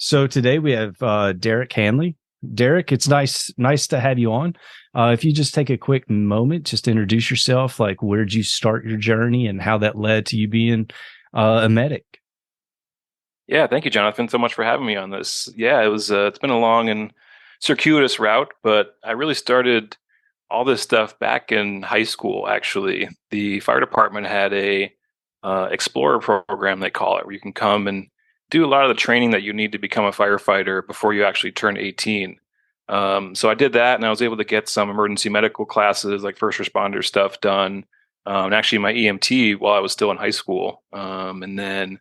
So today we have Derek Hanley. Derek, it's nice to have you on. If you just take a quick moment, just to introduce yourself, like where'd you start your journey and how that led to you being a medic? Yeah, thank you, Jonathan, so much for having me on this. Yeah, it's been a long and circuitous route, but I really started all this stuff back in high school, actually. The fire department had a explorer program, they call it, where you can come and do a lot of the training that you need to become a firefighter before you actually turn 18. So I did that, and I was able to get some emergency medical classes, like first responder stuff done, and actually my EMT while I was still in high school. And then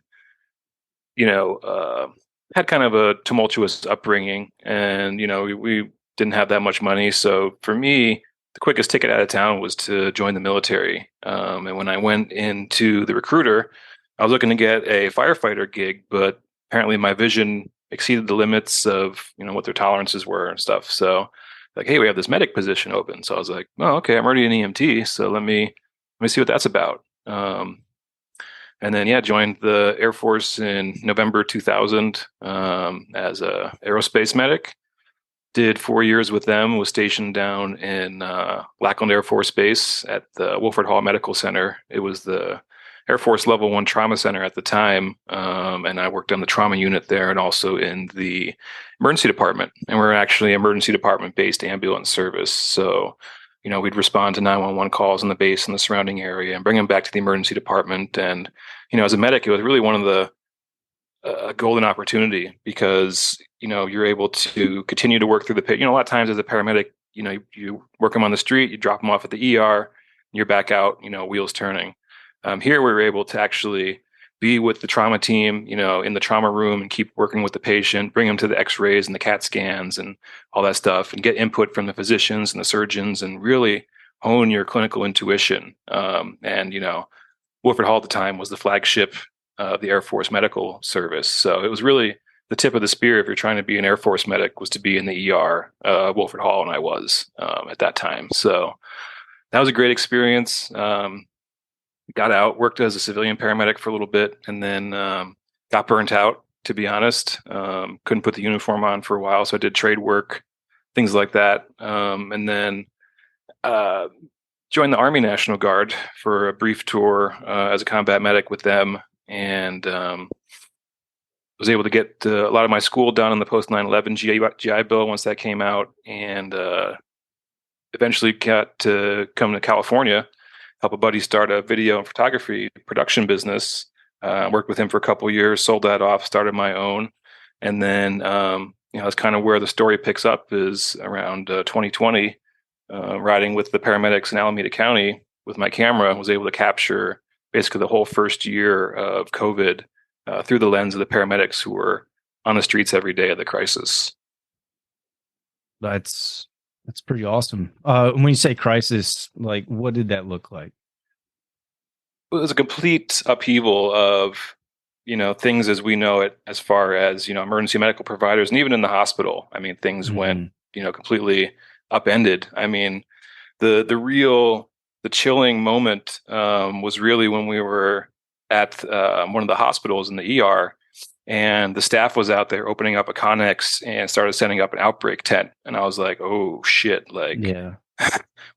you know, had kind of a tumultuous upbringing, and we didn't have that much money. So for me, the quickest ticket out of town was to join the military. And when I went into the recruiter, I was looking to get a firefighter gig, but apparently my vision exceeded the limits of what their tolerances were and stuff. So like, hey, we have this medic position open. So I was like, oh, okay, I'm already an EMT, so let me see what that's about. And then, yeah, joined the Air Force in November 2000 as a aerospace medic. Did 4 years with them. Was stationed down in Lackland Air Force Base at the Wilford Hall Medical Center. It was the Air Force Level 1 Trauma Center at the time, and I worked on the trauma unit there and also in the emergency department. And we're actually emergency department based ambulance service. So we'd respond to 911 calls in the base and the surrounding area and bring them back to the emergency department. And, as a medic, it was really one of the golden opportunity because, you're able to continue to work through the pit. A lot of times as a paramedic, you work them on the street, you drop them off at the ER, you're back out, wheels turning. Here we were able to actually be with the trauma team, in the trauma room and keep working with the patient, bring them to the x-rays and the CAT scans and all that stuff and get input from the physicians and the surgeons and really hone your clinical intuition. And Wilford Hall at the time was the flagship of the Air Force Medical Service. So it was really the tip of the spear if you're trying to be an Air Force medic was to be in the ER, Wilford Hall, and I was at that time. So that was a great experience. Got out, worked as a civilian paramedic for a little bit, and then got burnt out, to be honest. Couldn't put the uniform on for a while, so I did trade work, things like that. And then joined the Army National Guard for a brief tour as a combat medic with them, and was able to get a lot of my school done in the post 9/11 GI Bill once that came out, and eventually got to come to California, help a buddy start a video and photography production business. Worked with him for a couple of years, sold that off, started my own, and then that's kind of where the story picks up is around 2020. Riding with the paramedics in Alameda County with my camera, was able to capture basically the whole first year of COVID through the lens of the paramedics who were on the streets every day of the crisis. That's pretty awesome. When you say crisis, like what did that look like? It was a complete upheaval of things as we know it, as far as emergency medical providers, and even in the hospital. I mean, things went completely upended. I mean, the chilling moment was really when we were at one of the hospitals in the ER, and the staff was out there opening up a Connex and started setting up an outbreak tent. And I was like, oh shit, like Yeah.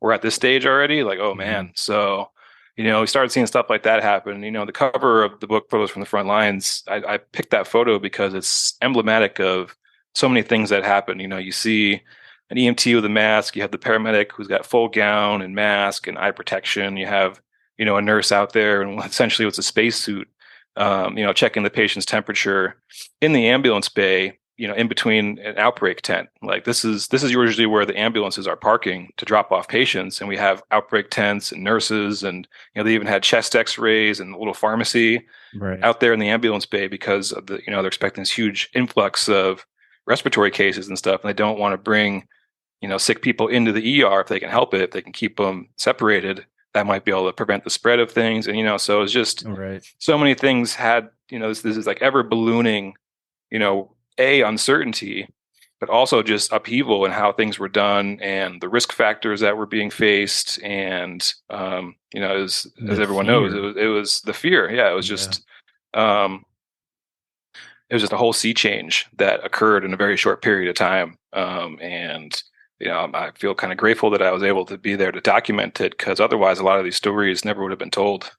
we're at this stage already. Like, oh man. So, we started seeing stuff like that happen. The cover of the book, Photos from the Front Lines, I picked that photo because it's emblematic of so many things that happen. You see an EMT with a mask, you have the paramedic who's got full gown and mask and eye protection. You have, a nurse out there and essentially it's a spacesuit, checking the patient's temperature in the ambulance bay, in between an outbreak tent. Like this is usually where the ambulances are parking to drop off patients. And we have outbreak tents and nurses, and, they even had chest x-rays and a little pharmacy Right. out there in the ambulance bay because of the, they're expecting this huge influx of respiratory cases and stuff. And they don't want to bring, sick people into the ER if they can help it. If they can keep them separated, that might be able to prevent the spread of things. And, so it's just Right. so many things had, this is like ever ballooning, uncertainty, but also just upheaval in how things were done and the risk factors that were being faced. And, as The everyone knows, fear. it was the fear. Yeah. It was Yeah. just, um, it was just a whole sea change that occurred in a very short period of time. And I feel kind of grateful that I was able to be there to document it, because otherwise, a lot of these stories never would have been told.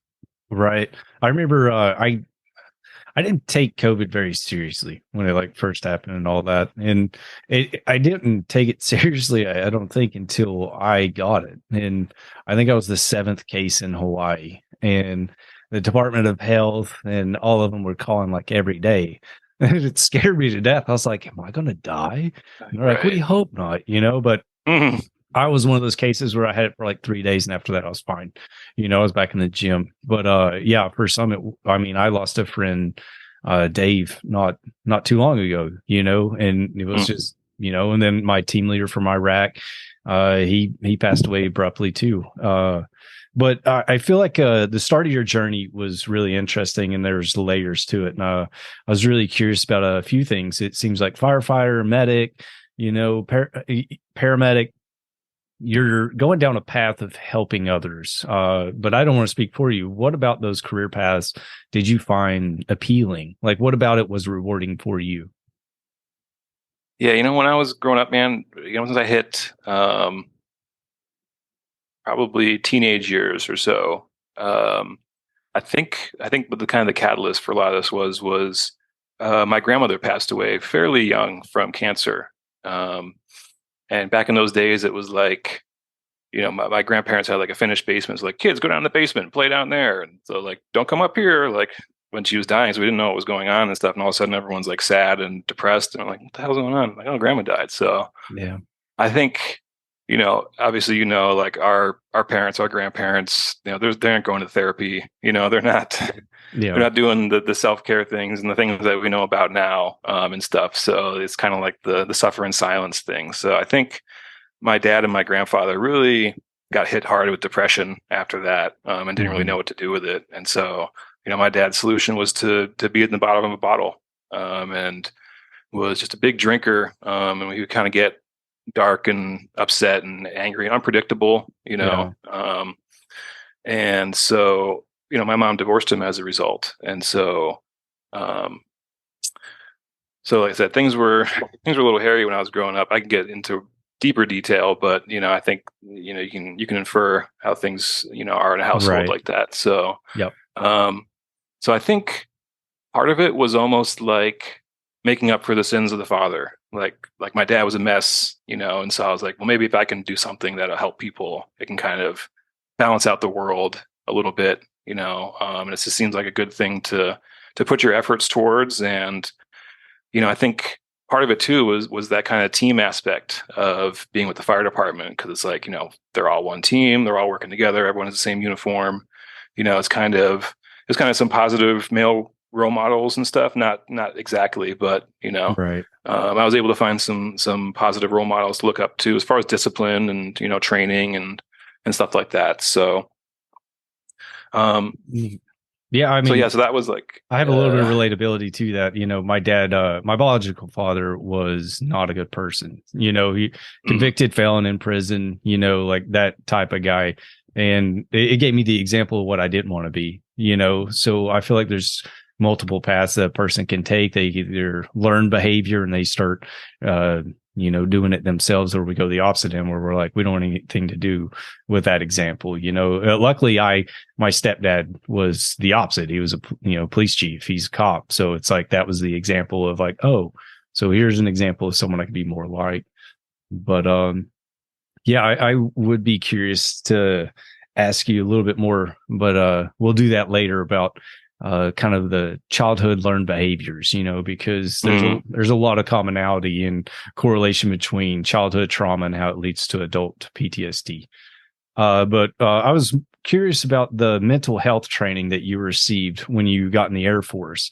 Right. I remember I didn't take COVID very seriously when it like first happened and all that. And I didn't take it seriously, I don't think, until I got it. And I think I was the seventh case in Hawaii. And the Department of Health and all of them were calling like every day. And it scared me to death. I was like, am I going to die? And they're like, we Right. hope not, but Mhm. I was one of those cases where I had it for like 3 days, and after that I was fine. I was back in the gym. But yeah, for some, I lost a friend, Dave, not too long ago, and it was Mhm. just, and then my team leader from Iraq, he passed away abruptly too. But I feel like the start of your journey was really interesting, and there's layers to it. And I was really curious about a few things. It seems like firefighter, medic, paramedic, you're going down a path of helping others. But I don't want to speak for you. What about those career paths did you find appealing? Like, what about it was rewarding for you? Yeah, when I was growing up, man, since I hit probably teenage years or so, um, I think the kind of the catalyst for a lot of this was my grandmother passed away fairly young from cancer. Um, and back in those days, it was like, my grandparents had like a finished basement. It's like, kids, go down in the basement, play down there. And so like, don't come up here. Like when she was dying, so we didn't know what was going on and stuff. And all of a sudden everyone's like sad and depressed. And I'm like, what the hell's going on? Like, oh, grandma died. So Yeah. I think, obviously, like our parents, our grandparents, they aren't going to therapy. They're not they're Yeah. not doing the self-care things and the things that we know about now, and stuff. So it's kind of like the suffer in silence thing. So I think my dad and my grandfather really got hit hard with depression after that, and didn't really Hmm. know what to do with it. And so, my dad's solution was to be in the bottom of a bottle, and was just a big drinker, and we would kind of get dark and upset and angry and unpredictable, Yeah. and so my mom divorced him as a result. And so um, like I said, things were a little hairy when I was growing up. I can get into deeper detail, but I think you can infer how things are in a household Right. like that. So Yep. um, I think part of it was almost like making up for the sins of the father. Like my dad was a mess, and so I was like, well, maybe if I can do something that'll help people, it can kind of balance out the world a little bit, and it just seems like a good thing to put your efforts towards. And I think part of it too was that kind of team aspect of being with the fire department, because it's like, they're all one team, they're all working together, everyone has the same uniform. It's kind of some positive male role models and stuff. Not exactly, but Right. I was able to find some positive role models to look up to as far as discipline and training and stuff like that. So um, Yeah. yeah, so that was like I have a little bit of relatability to that. My dad, my biological father was not a good person. He mm, convicted felon in prison, like that type of guy. And it gave me the example of what I didn't want to be, So I feel like there's multiple paths that a person can take. They either learn behavior and they start, doing it themselves, or we go the opposite end where we're like, we don't want anything to do with that example. Luckily my stepdad was the opposite. He was a police chief. He's a cop. So it's like that was the example of like, oh, so here's an example of someone I could be more like. But yeah, I would be curious to ask you a little bit more, but we'll do that later about kind of the childhood learned behaviors, because mm, there's a lot of commonality and correlation between childhood trauma and how it leads to adult PTSD. But I was curious about the mental health training that you received when you got in the Air Force.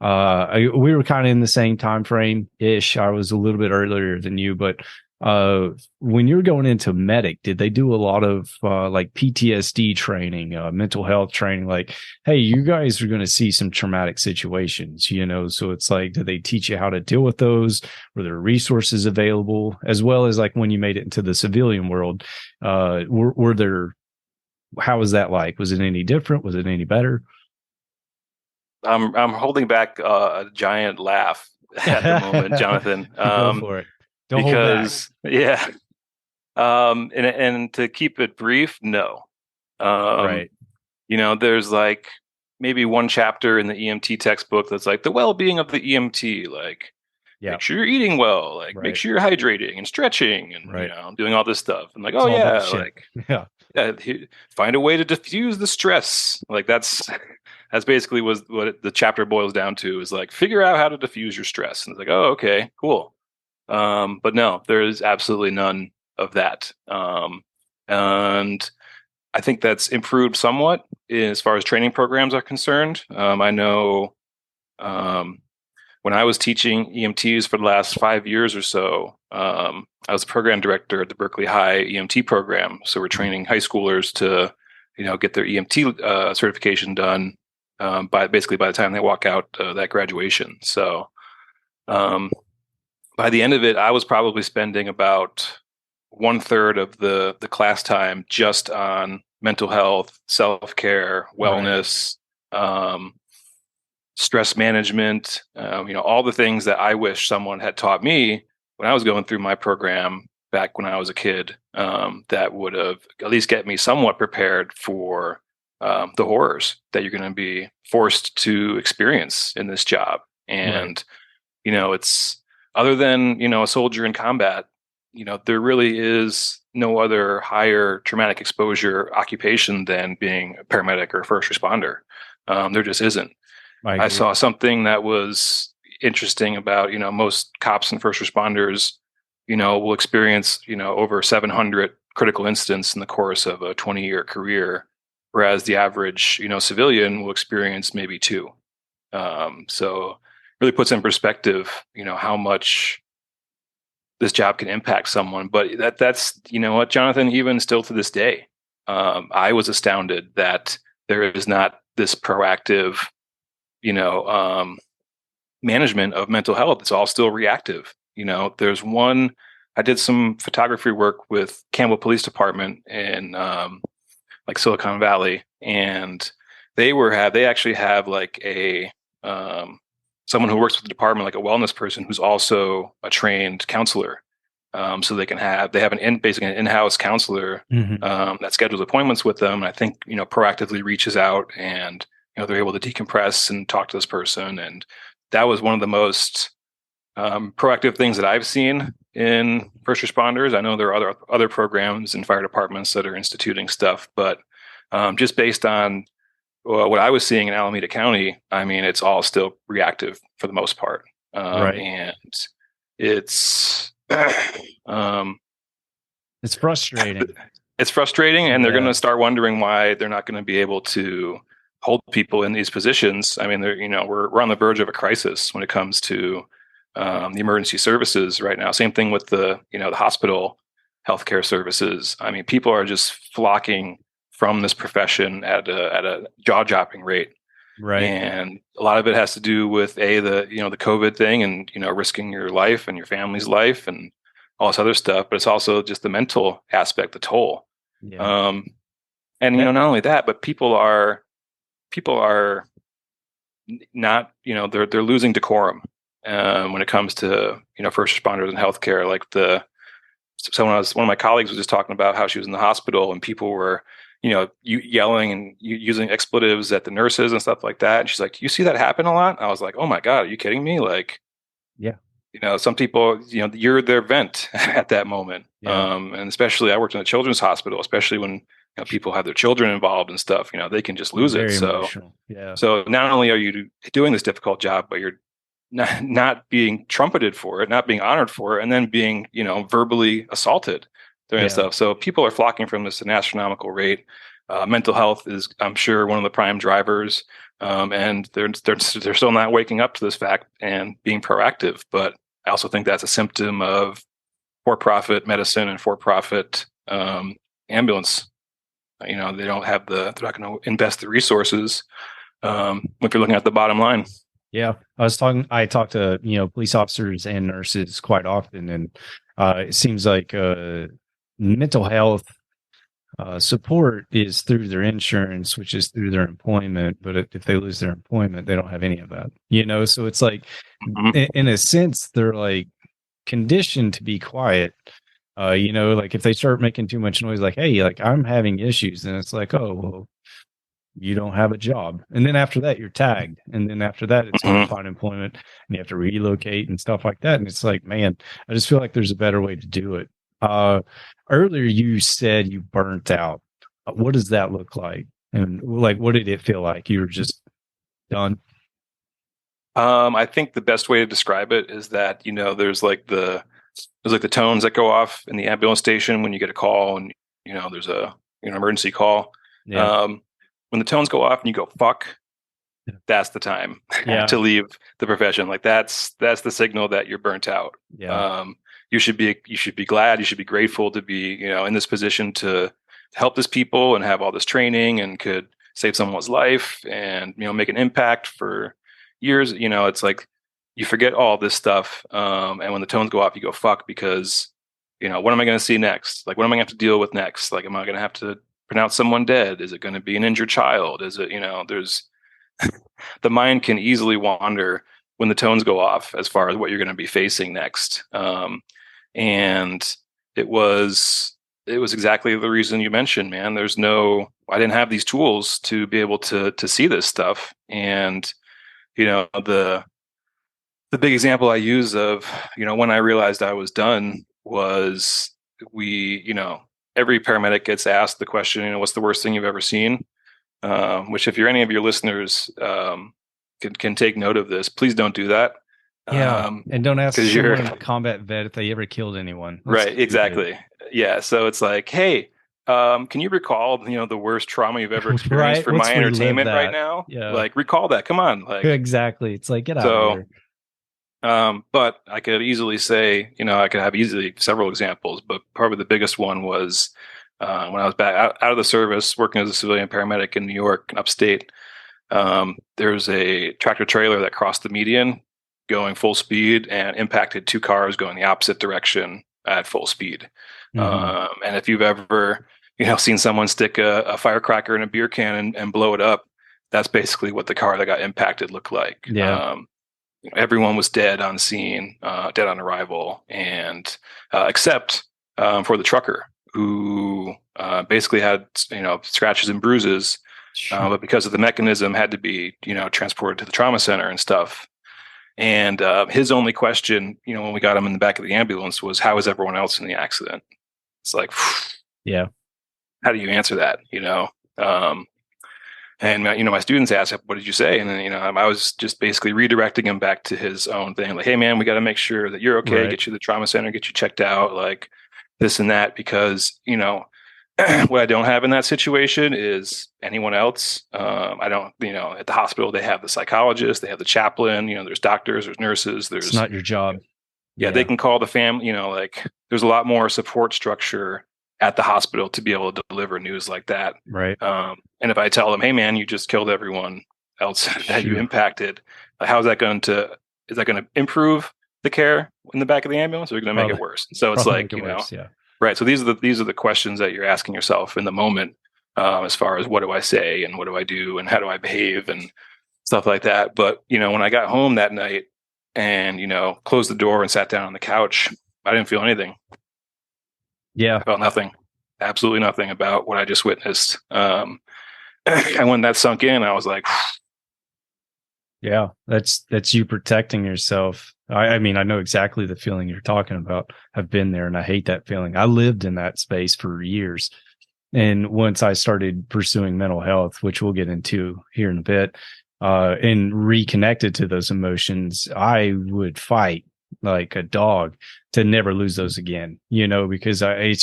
We were kind of in the same time frame ish. I was a little bit earlier than you, but when you were going into medic, did they do a lot of like PTSD training, mental health training? Like, hey, you guys are going to see some traumatic situations, So it's like, do they teach you how to deal with those? Were there resources available, as well as like when you made it into the civilian world? Were there? How was that like? Was it any different? Was it any better? I'm holding back a giant laugh at the moment, Jonathan. Go for it. Don't hold back. Because yeah, and to keep it brief, no. Um, Right. there's like maybe one chapter in the EMT textbook that's like the well-being of the EMT, like Yeah. make sure you're eating well, like make Right. sure you're hydrating and stretching and Right. doing all this stuff. And like, It's oh all yeah, bullshit. like Yeah. find a way to diffuse the stress. Like that's basically was what the chapter boils down to is like figure out how to diffuse your stress. And it's like, oh, okay, cool. But no, there is absolutely none of that. And I think that's improved somewhat as far as training programs are concerned. I know um, when I was teaching EMTs for the last 5 years or so, I was the program director at the Berkeley High EMT program. So we're training high schoolers to, get their EMT certification done by the time they walk out that graduation. So um, by the end of it, I was probably spending about 1/3 of the class time just on mental health, self care, Right. wellness, um, stress management, all the things that I wish someone had taught me when I was going through my program back when I was a kid, that would have at least get me somewhat prepared for the horrors that you're going to be forced to experience in this job. Right. And, it's other than, a soldier in combat, there really is no other higher traumatic exposure occupation than being a paramedic or a first responder. There just isn't. I I agree. saw something that was interesting about, most cops and first responders, will experience, over 700 critical incidents in the course of a 20-year career, whereas the average, civilian will experience maybe two. So really puts in perspective, how much this job can impact someone. But that's, what, Jonathan, even still to this day, I was astounded that there is not this proactive, you know, um, management of mental health. It's all still reactive. There's one. I did some photography work with Campbell Police Department in like Silicon Valley, and they actually have like a someone who works with the department, like a wellness person who's also a trained counselor. So they have basically an in-house counselor Hmm. that schedules appointments with them. And I think proactively reaches out and they're able to decompress and talk to this person. And that was one of the most proactive things that I've seen in first responders. I know there are other programs in fire departments that are instituting stuff, but just based on what I was seeing in Alameda County, I mean, it's all still reactive for the most part, Right. and it's um, It's frustrating. it's frustrating, and they're going Yeah. to start wondering why they're not going to be able to hold people in these positions. I mean, we're on the verge of a crisis when it comes to the emergency services right now. Same thing with the hospital healthcare services. I mean, people are just flocking from this profession at a jaw-dropping rate, Right. and a lot of it has to do with the COVID thing and risking your life and your family's life and all this other stuff. But it's also just the mental aspect, the toll. Yeah. Um, and That. not only that, but people are not they're losing decorum when it comes to first responders and healthcare. Like one of my colleagues was just talking about how she was in the hospital and people were yelling and using expletives at the nurses and stuff like that. And she's like, "You see that happen a lot?" I was like, "Oh my God, are you kidding me?" Like, Yeah. some people, you're their vent at that moment. Yeah. And especially I worked in a children's hospital, especially when people have their children involved and stuff, they can just lose it. Very So, emotional. Yeah. so not only are you doing this difficult job, but you're not being trumpeted for it, not being honored for it, and then being, verbally assaulted doing Yeah. stuff. So people are flocking from this at an astronomical rate. Mental health is, I'm sure, one of the prime drivers. And they're still not waking up to this fact and being proactive. But I also think that's a symptom of for-profit medicine and for-profit ambulance. They don't have they're not going to invest the resources if you're looking at the bottom line. Yeah. I talk to, police officers and nurses quite often. And it seems like mental health Support is through their insurance, which is through their employment. But if they lose their employment, they don't have any of that, So it's like, Mhm. in a sense, they're like conditioned to be quiet. Like if they start making too much noise, like, hey, like I'm having issues, and it's like, oh, well, you don't have a job. And then after that, you're tagged. And then after that, it's hard to Mhm. find employment and you have to relocate and stuff like that. And it's like, man, I just feel like there's a better way to do it. Uh, Earlier, you said you burnt out. What does that look like? And like, what did it feel like? You were just done. I think the best way to describe it is that, there's like the tones that go off in the ambulance station when you get a call and, there's a, emergency call. Yeah. Um, when the tones go off and you go, fuck, that's the time Yeah. to leave the profession. Like that's the signal that you're burnt out. Yeah. Um, you should be glad, you should be grateful to be, in this position to help this people and have all this training and could save someone's life and, make an impact for years. It's like you forget all this stuff. And when the tones go off, you go, fuck, because, what am I going to see next? Like, what am I going to have to deal with next? Like, am I going to have to pronounce someone dead? Is it going to be an injured child? Is it, there's the mind can easily wander when the tones go off as far as what you're going to be facing next. And it was exactly the reason you mentioned, man. I didn't have these tools to be able to see this stuff. And the big example I use of when I realized I was done was every paramedic gets asked the question, what's the worst thing you've ever seen? Which if you're any of your listeners can take note of this, please don't do that. Yeah. And don't ask Because you're someone, a combat vet, if they ever killed anyone. That's right, stupid. exactly. Yeah. So it's like, hey, can you recall, the worst trauma you've ever experienced Right. for Let's my relive entertainment right that. now? Yeah. Like, recall that. Come on. Like, Exactly. It's like, get out of so, here. but I could easily say, I could have easily several examples, but probably the biggest one was when I was back out of the service, working as a civilian paramedic in New York, upstate. There's a tractor trailer that crossed the median going full speed and impacted two cars going the opposite direction at full speed. Mm-hmm. And if you've ever, seen someone stick a firecracker in a beer can and blow it up, that's basically what the car that got impacted looked like. Yeah. Everyone was dead on scene, dead on arrival, and except for the trucker who basically had scratches and bruises, but because of the mechanism, had to be transported to the trauma center and stuff. And his only question, when we got him in the back of the ambulance, was, "How is everyone else in the accident?" It's like, Yeah. how do you answer that? And my students asked, "What did you say?" And then I was just basically redirecting him back to his own thing, like, "Hey, man, we got to make sure that you're okay. Right. Get you to the trauma center, get you checked out, like this and that, because what I don't have in that situation is anyone else. I don't, at the hospital they have the psychologist, they have the chaplain. There's doctors, there's nurses, It's there's not your job. yeah, they can call the family. Like there's a lot more support structure at the hospital to be able to deliver news like that. Right. And if I tell them, "Hey, man, you just killed everyone else that you Phew. impacted," how's that going to is that going to improve the care in the back of the ambulance, or are you going to make it worse? So it's Probably like, make it worse. Yeah. right. So these are the questions that you're asking yourself in the moment, as far as what do I say and what do I do and how do I behave and stuff like that. But when I got home that night and closed the door and sat down on the couch, I didn't feel anything. Yeah. I felt nothing, absolutely nothing about what I just witnessed. And when that sunk in, I was like, Yeah. That's you protecting yourself. I mean, I know exactly the feeling you're talking about. I've been there and I hate that feeling. I lived in that space for years. And once I started pursuing mental health, which we'll get into here in a bit, and reconnected to those emotions, I would fight like a dog to never lose those again, because I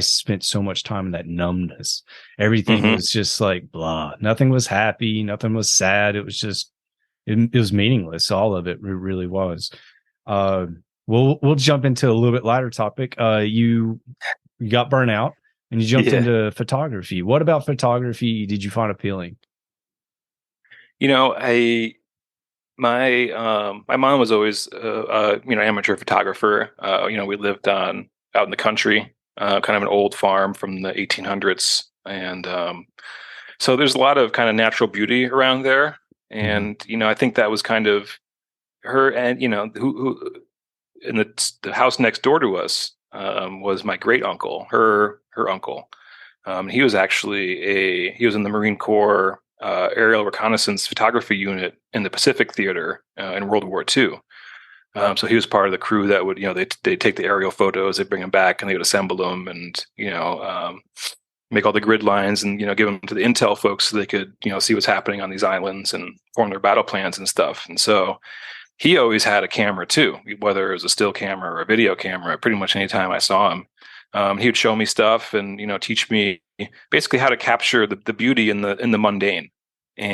spent so much time in that numbness. Everything was just like blah. Nothing was happy. Nothing was sad. It was just, it was meaningless. All of it really was. We'll jump into a little bit lighter topic. You got burnt out and you jumped yeah. into photography. What about photography did you find appealing? My mom was always amateur photographer. We lived out in the country, kind of an old farm from the 1800s. And so there's a lot of kind of natural beauty around there. Mhm. And, I think that was kind of her, and, who in the house next door to us was my great uncle, her uncle. He was he was in the Marine Corps aerial reconnaissance photography unit in the Pacific Theater in World War II. So he was part of the crew that would, they take the aerial photos, they bring them back, and they would assemble them, and make all the grid lines, and give them to the intel folks so they could see what's happening on these islands and form their battle plans and stuff. And so he always had a camera too, whether it was a still camera or a video camera. Pretty much anytime I saw him, he would show me stuff and teach me basically how to capture the beauty in the mundane. Mhm.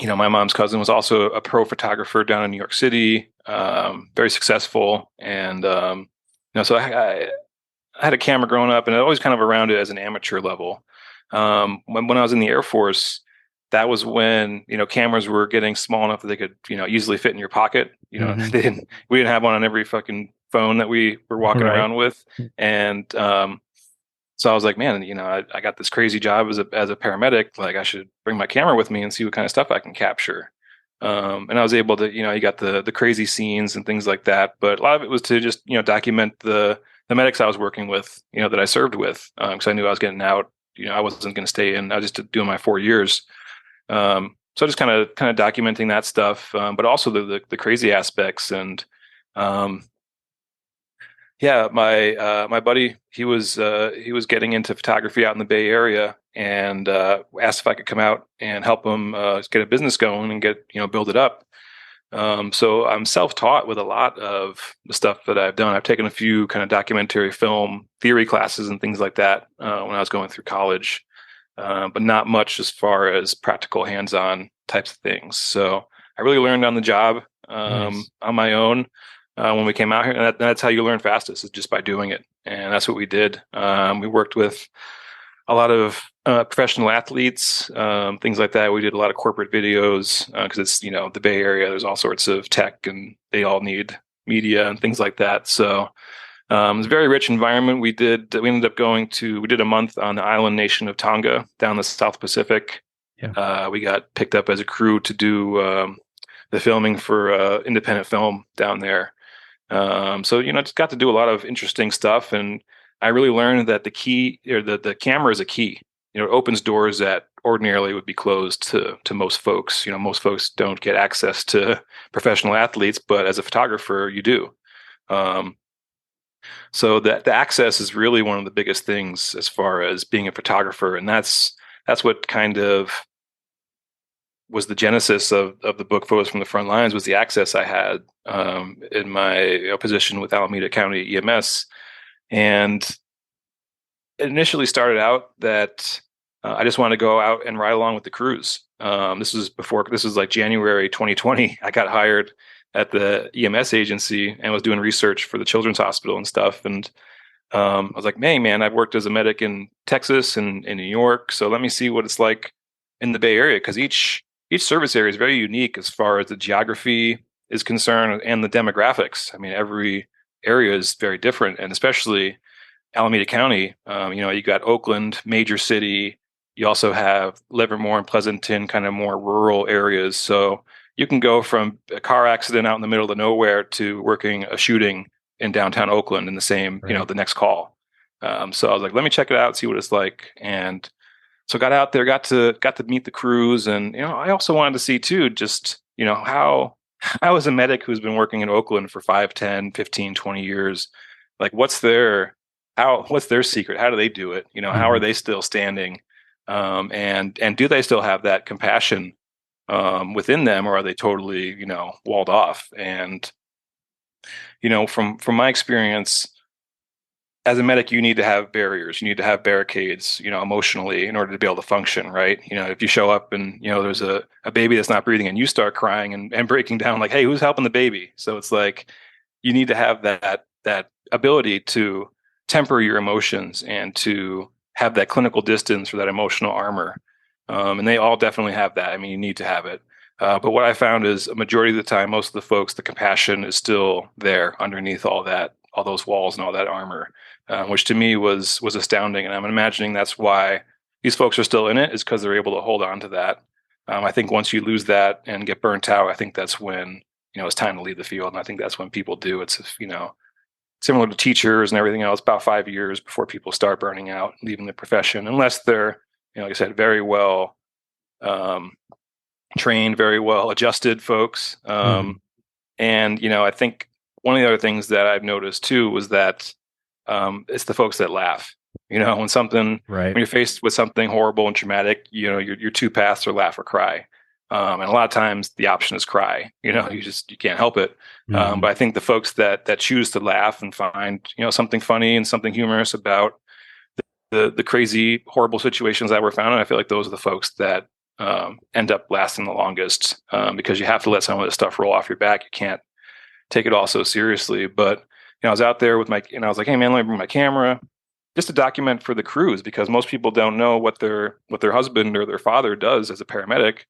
And my mom's cousin was also a pro photographer down in New York City, very successful. And so I had a camera growing up, and I always kind of around it as an amateur level. When I was in the Air Force, that was when cameras were getting small enough that they could easily fit in your pocket. Mhm. We didn't have one on every fucking phone that we were walking Right. around with. And so I was like, man, I got this crazy job as a paramedic. Like, I should bring my camera with me and see what kind of stuff I can capture. And I was able to, you got the crazy scenes and things like that. But a lot of it was to just document the medics I was working with, that I served with, because I knew I was getting out. I wasn't going to stay in. I was just doing my 4 years. So just kind of documenting that stuff, but also the crazy aspects. And um, yeah, my buddy, he was getting into photography out in the Bay Area, and asked if I could come out and help him get a business going and get build it up. So I'm self-taught with a lot of the stuff that I've done. I've taken a few kind of documentary film theory classes and things like that when I was going through college, but not much as far as practical hands-on types of things. So I really learned on the job, Nice. on my own when we came out here. And that's how you learn fastest, is just by doing it. And that's what we did. We worked with a lot of professional athletes, things like that. We did a lot of corporate videos because it's the Bay Area. There's all sorts of tech, and they all need media and things like that. So it's a very rich environment. We ended up we did a month on the island nation of Tonga down the South Pacific. Yeah. We got picked up as a crew to do the filming for independent film down there. So just got to do a lot of interesting stuff, and I really learned that the key, or the camera, is a key. It opens doors that ordinarily would be closed to most folks. Most folks don't get access to professional athletes, but as a photographer, you do. Um, so that the access is really one of the biggest things as far as being a photographer, and that's what kind of was the genesis of the book Photos from the Front Lines, was the access I had in my position with Alameda County EMS. And it initially started out that I just wanted to go out and ride along with the crews. This was like January 2020. I got hired at the EMS agency and was doing research for the Children's Hospital and stuff. And I was like, man, I've worked as a medic in Texas and in New York, so let me see what it's like in the Bay Area, because each service area is very unique as far as the geography is concerned and the demographics. I mean, every area is very different, and especially Alameda County. You got Oakland, major city. You also have Livermore and Pleasanton, kind of more rural areas. So you can go from a car accident out in the middle of nowhere to working a shooting in downtown Oakland in the same, Right. the next call. So I was like, let me check it out, see what it's like. And so got out there, got to meet the crews. And, I also wanted to see too, just, how is a medic who's been working in Oakland for 5, 10, 15, 20 years, like what's their secret? How do they do it? How are Mhm. they still standing? And do they still have that compassion within them, or are they totally, walled off? And, from my experience, as a medic, you need to have barriers. You need to have barricades, emotionally, in order to be able to function, right? If you show up and, there's a baby that's not breathing, and you start crying and breaking down, like, hey, who's helping the baby? So it's like, you need to have that ability to temper your emotions and to have that clinical distance, or that emotional armor. And they all definitely have that. I mean, you need to have it. But what I found is, a majority of the time, most of the folks, the compassion is still there underneath all that all those walls and all that armor, which to me was astounding. And I'm imagining that's why these folks are still in it, is because they're able to hold on to that. I think once you lose that and get burnt out, I think that's when, it's time to leave the field. And I think that's when people do. It's, similar to teachers and everything else, about 5 years before people start burning out, leaving the profession, unless they're, like I said, very well trained, very well adjusted folks. And, I think one of the other things that I've noticed too was that it's the folks that laugh. When you're faced with something horrible and traumatic, your two paths are laugh or cry. And a lot of times the option is cry. You can't help it. But I think the folks that choose to laugh and find, something funny and something humorous about the crazy, horrible situations that we're found in, I feel like those are the folks that end up lasting the longest, because you have to let some of this stuff roll off your back. You can't take it all so seriously. But I was out there with I was like, hey man, let me bring my camera just to document for the crews, because most people don't know what their husband or their father does as a paramedic,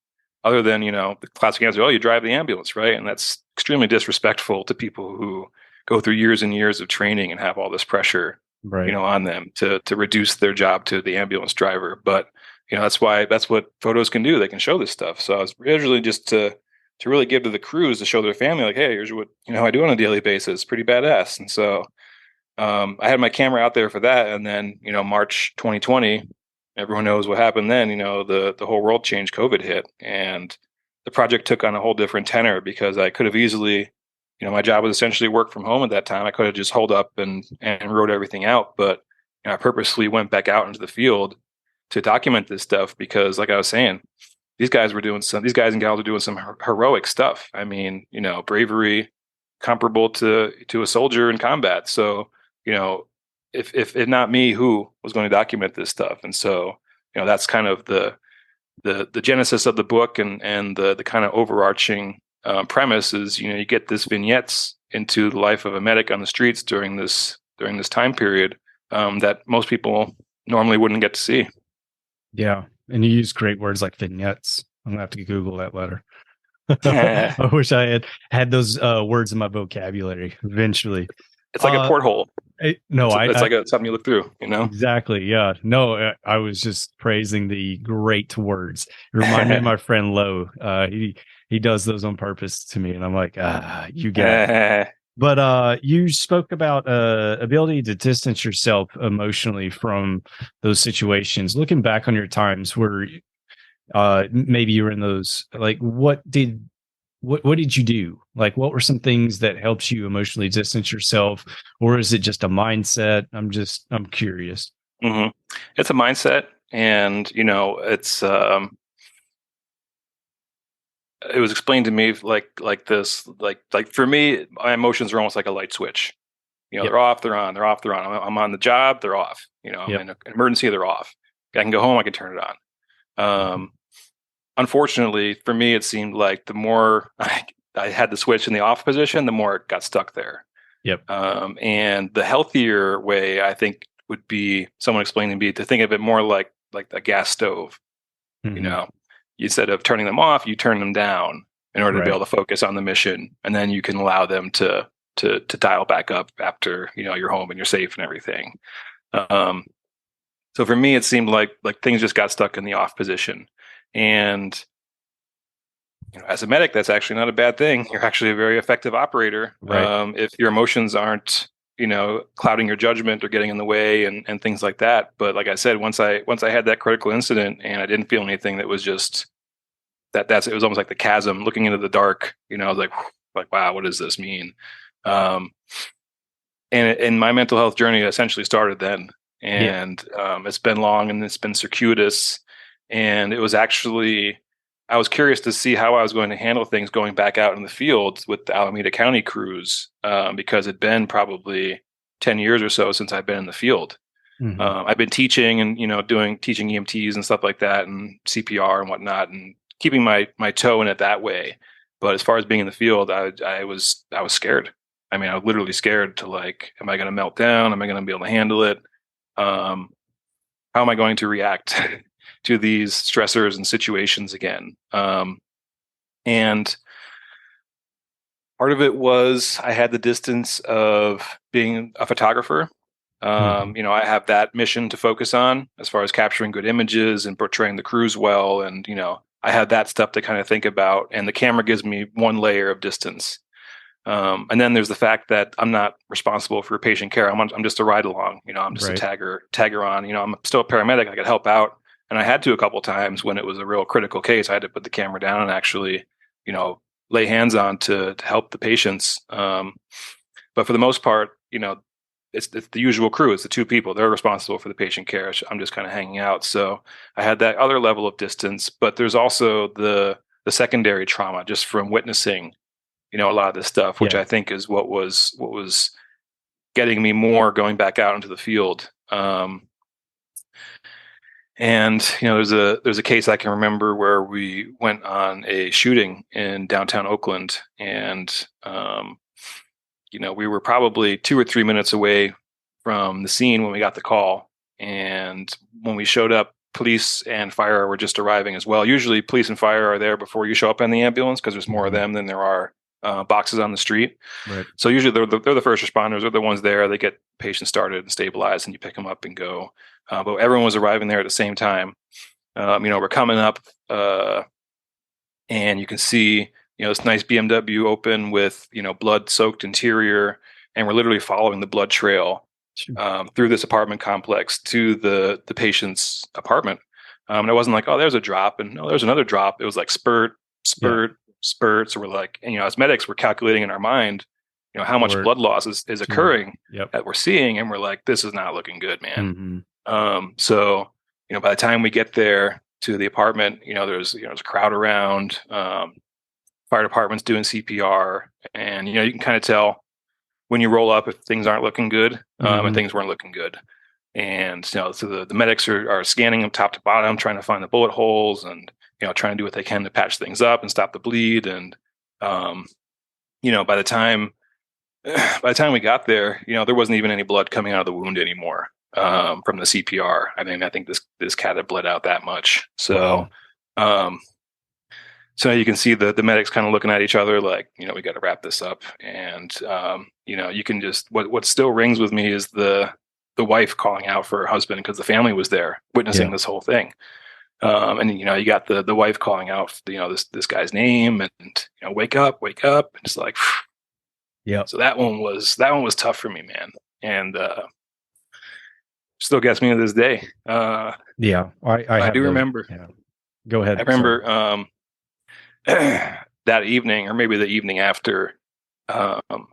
other than the classic answer, oh, you drive the ambulance, right? And that's extremely disrespectful to people who go through years and years of training and have all this pressure, on them to reduce their job to the ambulance driver. But that's what photos can do. They can show this stuff. So I was originally just to really give to the crews to show their family, like, hey, here's what I do on a daily basis. Pretty badass. And so I had my camera out there for that. And then March 2020, everyone knows what happened then. The whole world changed. COVID hit, and the project took on a whole different tenor, because I could have easily, my job was essentially work from home at that time. I could have just holed up and wrote everything out, but I purposely went back out into the field to document this stuff, because like I was saying, these guys and gals were doing some heroic stuff. I mean, bravery comparable to a soldier in combat. So, if not me, who was going to document this stuff? And so, that's kind of the genesis of the book, and the kind of overarching premise is, you get this vignettes into the life of a medic on the streets during this time period that most people normally wouldn't get to see. Yeah. And you use great words like vignettes. I'm gonna have to Google that letter. I wish I had those words in my vocabulary eventually. It's like a porthole. It's like something you look through, Exactly. Yeah. No, I was just praising the great words. It reminded me of my friend Lo. He does those on purpose to me, and I'm like, you get it. But you spoke about ability to distance yourself emotionally from those situations. Looking back on your times where maybe you were in those, like, what did you do? Like, what were some things that helped you emotionally distance yourself, or is it just a mindset? I'm curious. Mm-hmm. It's a mindset, and it's it was explained to me like this, like for me, my emotions are almost like a light switch. They're off, they're on, they're off, they're on. I'm on the job, they're off. I'm in an emergency, they're off. I can go home, I can turn it on. Unfortunately, for me, it seemed like the more I had the switch in the off position, the more it got stuck there. Yep. And the healthier way, I think, would be, someone explained to me, to think of it more like a gas stove. Instead of turning them off, you turn them down in order to be able to focus on the mission, and then you can allow them to dial back up after you're home and you're safe and everything. So for me, it seemed like things just got stuck in the off position, and as a medic, that's actually not a bad thing. You're actually a very effective operator. If your emotions aren't clouding your judgment or getting in the way and things like that. But like I said, once I had that critical incident and I didn't feel anything, that was just it was almost like the chasm looking into the dark. I was like, wow, what does this mean? And my mental health journey essentially started then. And it's been long, and it's been circuitous. And it was actually, I was curious to see how I was going to handle things going back out in the field with the Alameda County crews, because it'd been probably 10 years or so since I've been in the field. I've been teaching and, teaching EMTs and stuff like that, and CPR and whatnot, and keeping my toe in it that way. But as far as being in the field, I was scared. I mean, I was literally scared to, like, am I going to melt down? Am I going to be able to handle it? How am I going to react to these stressors and situations again? And Part of it was I had the distance of being a photographer. Mhm. I have that mission to focus on as far as capturing good images and portraying the crews well. And, I had that stuff to kind of think about. And the camera gives me one layer of distance. And then there's the fact that I'm not responsible for patient care. I'm just a ride along. I'm just a Right. tagger on. I'm still a paramedic. I could help out, and I had to a couple times when it was a real critical case. I had to put the camera down and actually, you know, lay hands on to help the patients. But for the most part, it's the usual crew. It's the two people. They're responsible for the patient care. I'm just kind of hanging out. So I had that other level of distance. But there's also the secondary trauma just from witnessing a lot of this stuff, which Yeah. I think is what was getting me more going back out into the field. And there's a case I can remember where we went on a shooting in downtown Oakland, and we were probably 2 or 3 minutes away from the scene when we got the call. And when we showed up, police and fire were just arriving as well. Usually, police and fire are there before you show up in the ambulance because there's more of Mhm. them than there are boxes on the street. Right. So usually they're the first responders. They're the ones there. They get patients started and stabilized, and you pick them up and go. But everyone was arriving there at the same time. We're coming up, and you can see this nice BMW open with blood-soaked interior, and we're literally following the blood trail Sure. through this apartment complex to the patient's apartment. And it wasn't like, oh, there's a drop, and no, there's another drop. It was like spurt, Yeah. spurt, spurt. So we're like, and, as medics, we're calculating in our mind, how much Or blood loss is to occurring Yep. that we're seeing, and we're like, this is not looking good, man. Mhm. So by the time we get there to the apartment, there's a crowd around. Fire department's doing CPR, and you can kind of tell when you roll up if things aren't looking good, and Mhm. things weren't looking good. And so the medics are scanning them top to bottom, trying to find the bullet holes, and trying to do what they can to patch things up and stop the bleed. And um, by the time we got there, there wasn't even any blood coming out of the wound anymore from the CPR. I think this cat had bled out that much. So Wow. um, you can see the medics kind of looking at each other like, we got to wrap this up. And you can just what still rings with me is the wife calling out for her husband because the family was there witnessing Yeah. this whole thing. And you got the wife calling out, this guy's name, and wake up. And it's like, Yep. so that one was tough for me, man. And still gets me to this day. Yeah. I I have do the remember. yeah. Go I ahead. Sorry. remember that evening, or maybe the evening after. Um,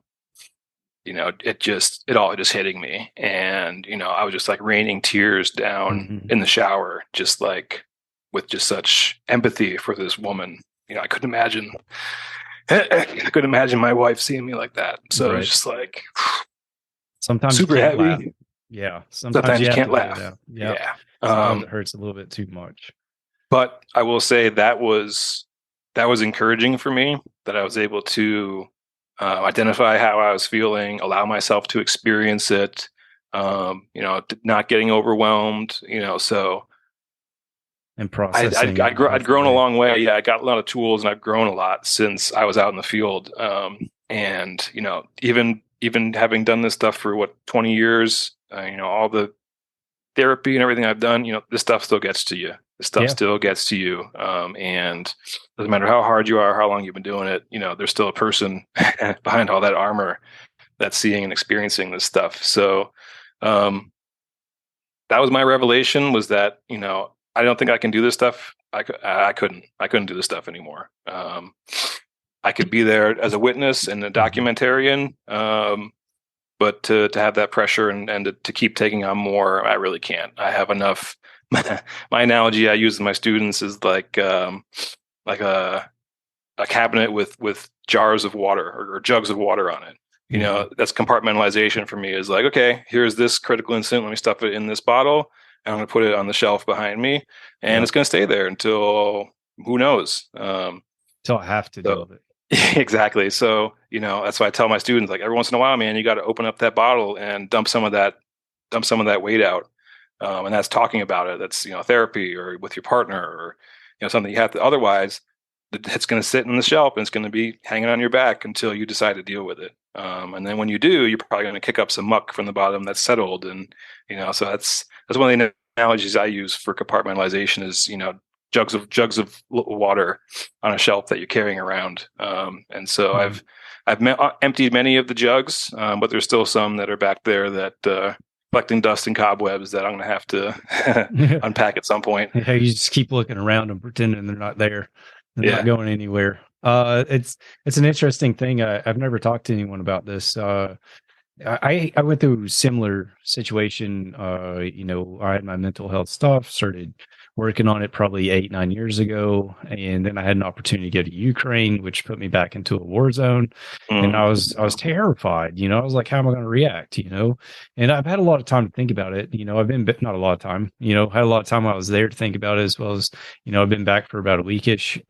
it all just hitting me, and I was just like raining tears down Mhm. in the shower, just like with just such empathy for this woman. I couldn't imagine. I couldn't imagine my wife seeing me like that. So it was Right. just like Sometimes you super can't laugh. heavy. Yeah. Sometimes Sometimes you you have can't to let it laugh. out. Yep. Yeah. Sometimes it hurts a little bit too much. But I will say that was encouraging for me, that I was able to identify how I was feeling, allow myself to experience it, not getting overwhelmed. So And I'd, processing I'd, it I'd, in a gr- I'd different grown a way. long way. Yeah, I got a lot of tools, and I've grown a lot since I was out in the field. And even having done this stuff for 20 years, all the therapy and everything I've done, this stuff still gets to you. This stuff Yeah. still gets to you. And doesn't matter how hard you are, how long you've been doing it, there's still a person behind all that armor that's seeing and experiencing this stuff. So um, that was my revelation, was that, I don't think I can do this stuff. I couldn't do this stuff anymore. I could be there as a witness and a Mhm. documentarian, but to have that pressure and to keep taking on more, I really can't. I have enough. My analogy I use with my students is like a cabinet with jars of water, or jugs of water on it. Mhm. That's compartmentalization for me. Is like, okay, here's this critical incident. Let me stuff it in this bottle, and I'm going to put it on the shelf behind me, and Yep. it's going to stay there until who knows. Till I have to So deal with it. exactly. So, that's why I tell my students, like, every once in a while, man, you got to open up that bottle and dump some of that weight out. And that's talking about it. That's, therapy, or with your partner, or, something you have to, otherwise it's going to sit on the shelf and it's going to be hanging on your back until you decide to deal with it. And then when you do, you're probably going to kick up some muck from the bottom that's settled. And, so that's one of the analogies I use for compartmentalization is, jugs of water on a shelf that you're carrying around. And so I've emptied many of the jugs, but there's still some that are back there that collecting dust and cobwebs that I'm going to have to unpack at some point. Yeah, you just keep looking around and pretending they're not there. They're not going anywhere. It's an interesting thing. I've never talked to anyone about this. I went through a similar situation. I had my mental health stuff, started working on it probably 8-9 years ago. And then I had an opportunity to go to Ukraine, which put me back into a war zone. And I was terrified, I was like, how am I going to react? And I've had a lot of time to think about it. I've been, not a lot of time, had a lot of time while I was there to think about it, as well as, I've been back for about a weekish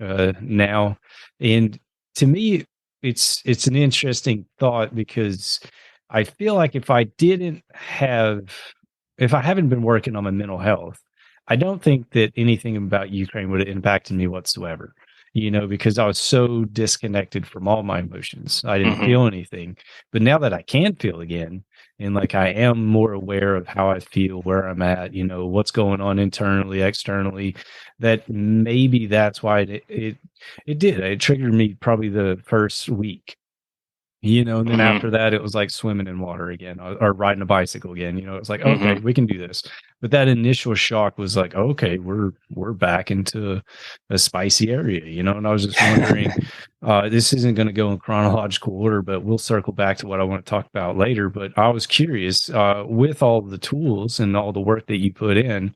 now. And to me, it's an interesting thought, because I feel like if I haven't been working on my mental health, I don't think that anything about Ukraine would have impacted me whatsoever, because I was so disconnected from all my emotions. I didn't feel anything. But now that I can feel again, and like I am more aware of how I feel, where I'm at, what's going on internally, externally, that maybe that's why it triggered me probably the first week. And then after that, it was like swimming in water again, or riding a bicycle again. It's like, okay, we can do this. But that initial shock was like, okay, we're back into a spicy area, and I was just wondering, this isn't going to go in chronological order, but we'll circle back to what I want to talk about later. But I was curious, with all the tools and all the work that you put in,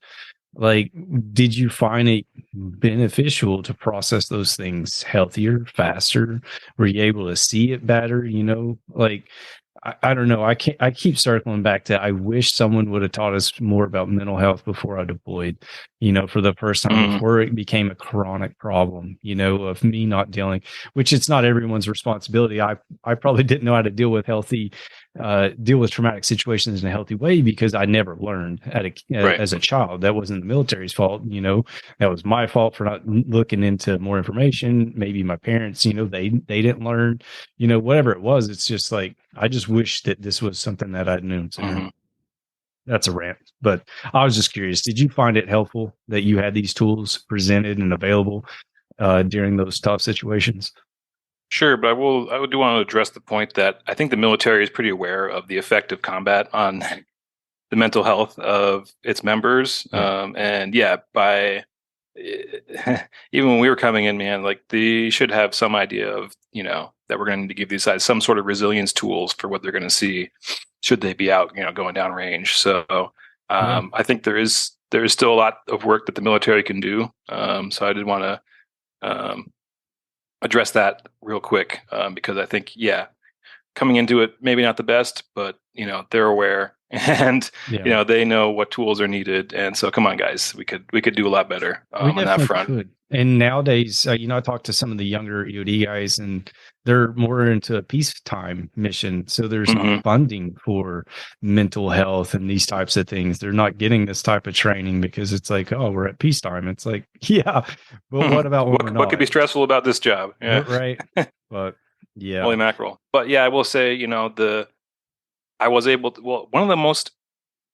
like, did you find it beneficial to process those things healthier, faster? Were you able to see it better? Like, I don't know. I keep circling back to, I wish someone would have taught us more about mental health before I deployed, for the first time, before it became a chronic problem, of me not dealing, which it's not everyone's responsibility. I probably didn't know how to deal with traumatic situations in a healthy way, because I never learned as a child. That wasn't the military's fault. That was my fault for not looking into more information. Maybe my parents, they didn't learn, whatever it was. It's just like, I just wish that this was something that I'd known sooner. That's a rant, but I was just curious. Did you find it helpful that you had these tools presented and available during those tough situations? Sure, but I do want to address the point that I think the military is pretty aware of the effect of combat on the mental health of its members. And by even when we were coming in, man, like, they should have some idea of, that we're going to need to give these guys some sort of resilience tools for what they're going to see should they be out, going down range. So I think there is still a lot of work that the military can do. So I did want to address that real quick, because I think, coming into it, maybe not the best, but they're aware, and they know what tools are needed. And so, come on, guys, we could do a lot better on that front. Could. And nowadays, I talked to some of the younger EOD guys, and they're more into a peacetime mission. So there's not funding for mental health and these types of things. They're not getting this type of training because it's like, oh, we're at peacetime. It's like, yeah, but what about what could be stressful about this job? Yeah, right. But yeah, holy mackerel. But yeah, I will say, I was able to. Well, one of the most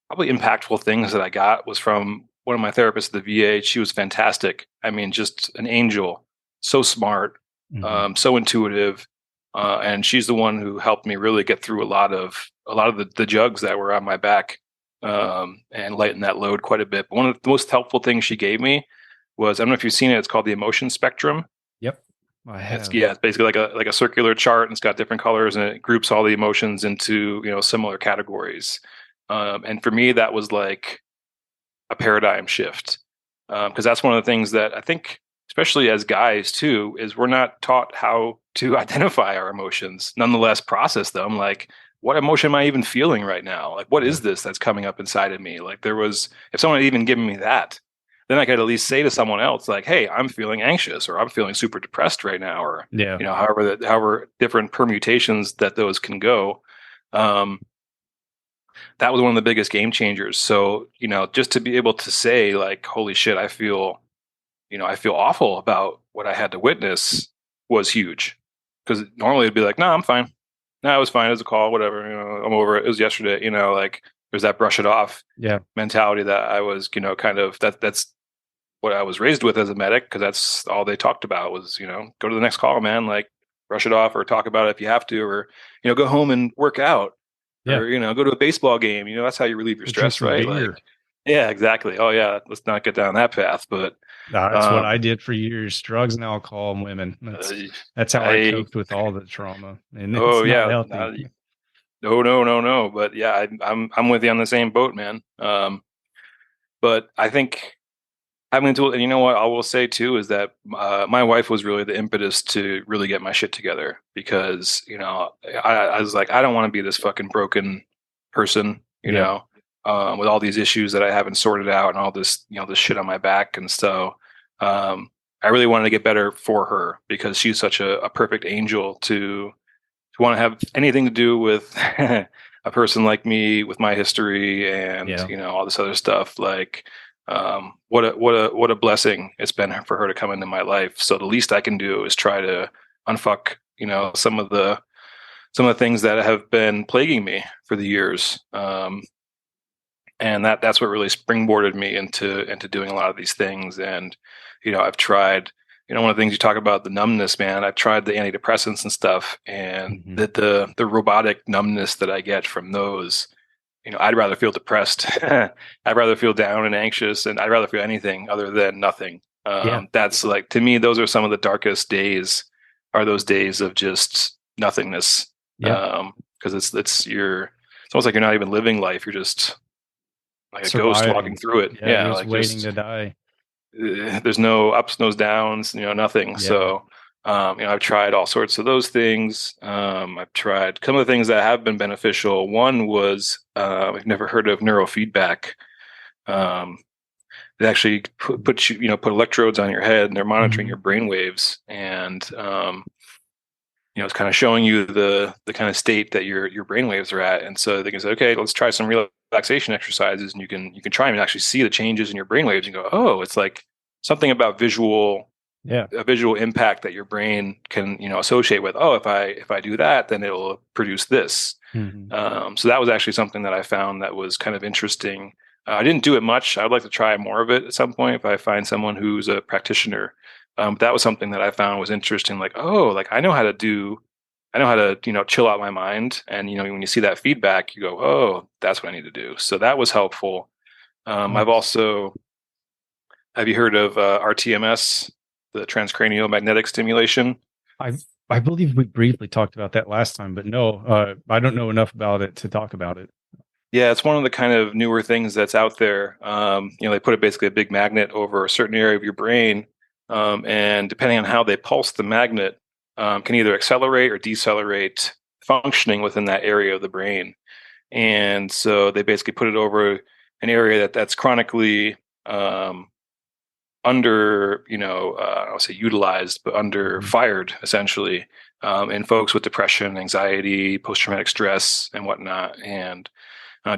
probably impactful things that I got was from one of my therapists at the VA. She was fantastic. I mean, just an angel. So smart, so intuitive, and she's the one who helped me really get through a lot of the jugs that were on my back, and lighten that load quite a bit. But one of the most helpful things she gave me was, I don't know if you've seen it. It's called the emotion spectrum. Yep. I have. It's basically like a circular chart, and it's got different colors, and it groups all the emotions into similar categories. And for me, that was like a paradigm shift, because that's one of the things that I think, especially as guys too, is we're not taught how to identify our emotions, nonetheless process them. Like, what emotion am I even feeling right now? Like, what is this that's coming up inside of me? Like, if someone had even given me that, then I could at least say to someone else, like, hey, I'm feeling anxious, or I'm feeling super depressed right now, or however different permutations that those can go. That was one of the biggest game changers. So, just to be able to say, like, holy shit, I feel I feel awful about what I had to witness was huge. Because normally it'd be like, no, I'm fine. No, it was fine. It was a call, whatever. I'm over it. It was yesterday. Like there's that brush it off Yeah. mentality that I was, kind of that's what I was raised with as a medic, because that's all they talked about was, go to the next call, man. Like brush it off or talk about it if you have to, or, go home and work out Yeah. or, go to a baseball game. That's how you relieve your Or drink stress, some right? beer. Like, yeah, exactly. Oh, yeah. Let's not get down that path. But That's what um, I did for years. Drugs and alcohol and women. uh, That's how I I, coped with all the trauma. And oh, it's not yeah. healthy. No, no, no, no. But yeah, I'm with you on the same boat, man. But I think having to, and you know what I will say too is that my wife was really the impetus to really get my shit together, because I was like, I don't want to be this fucking broken person, Yeah. with all these issues that I haven't sorted out and all this this shit on my back. And so I really wanted to get better for her, because she's such a perfect angel to want to have anything to do with a person like me with my history and Yeah. all this other stuff. Like, what a blessing it's been for her to come into my life. So the least I can do is try to unfuck some of the things that have been plaguing me for the years. And that's what really springboarded me into doing a lot of these things. And I've tried, one of the things you talk about, the numbness, man. I've tried the antidepressants and stuff, and Hmm. the robotic numbness that I get from those, I'd rather feel depressed. I'd rather feel down and anxious, and I'd rather feel anything other than nothing. Yeah. That's like, to me, those are some of the darkest days, are those days of just nothingness. Yeah. Because it's almost like you're not even living life. You're just like a ghost walking Surviving. through it. Yeah. Yeah, You're just like waiting just to die. there's no ups, no downs, nothing. Yeah. So, I've tried all sorts of those things. I've tried some of the things that have been beneficial. One was I've never heard of neurofeedback. Um, they actually put electrodes on your head, and they're monitoring your Hmm. brain waves, and it's kind of showing you the kind of state that your brain waves are at. And so they can say, okay, let's try some relaxation exercises, and you can try and actually see the changes in your brain waves and go, oh, it's like something about Yeah. a visual impact that your brain can associate with, oh, if I do that, then it'll produce this. Hmm. So that was actually something that I found that was kind of interesting. I didn't do it much. I would like to try more of it at some point if I find someone who's a practitioner. But that was something that I found was interesting. Like, oh, like I know how to chill out my mind. And when you see that feedback, you go, oh, that's what I need to do. So that was helpful. I've Nice. also Have you heard of RTMS, the transcranial magnetic stimulation? I I believe we briefly talked about that last time, but no, I don't know enough about it to talk about it. Yeah, it's one of the kind of newer things that's out there. They put basically a big magnet over a certain area of your brain, and depending on how they pulse the magnet, can either accelerate or decelerate functioning within that area of the brain. And so they basically put it over an area that's chronically under, I'll say utilized, but under Mhm. fired essentially, in folks with depression, anxiety, post traumatic stress, and whatnot. And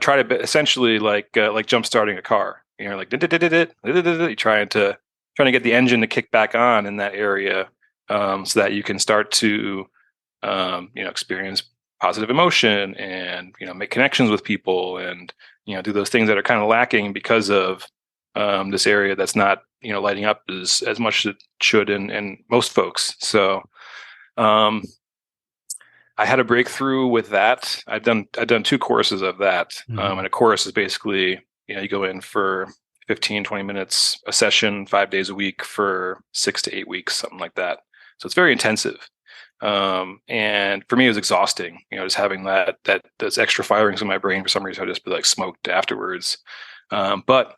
try to essentially like jump starting a car. Like you're trying to get the engine to kick back on in that area, so that you can start to experience positive emotion and make connections with people, and do those things that are kind of lacking because of this area that's not lighting up as much as it should in most folks. So um, I had a breakthrough with that. I've done two courses of that. And Mhm. a course is basically, you go in for 15, 20 minutes a session, 5 days a week for 6 to 8 weeks, something like that. So it's very intensive. And for me, it was exhausting, just having that those extra firings in my brain. For some reason, I'd just be like smoked afterwards. But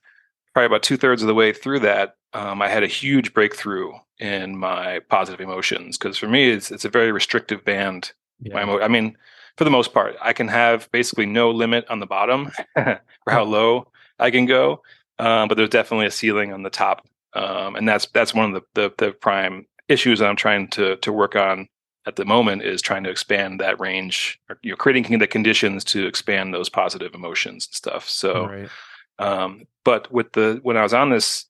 probably about 2/3 of the way through that, I had a huge breakthrough in my positive emotions, because for me, it's a very restrictive band. Yeah. I mean, for the most part, I can have basically no limit on the bottom for how low I can go, but there's definitely a ceiling on the top, and that's one of the prime issues that I'm trying to work on at the moment, is trying to expand that range, or, creating the conditions to expand those positive emotions and stuff. So Right. but when I was on this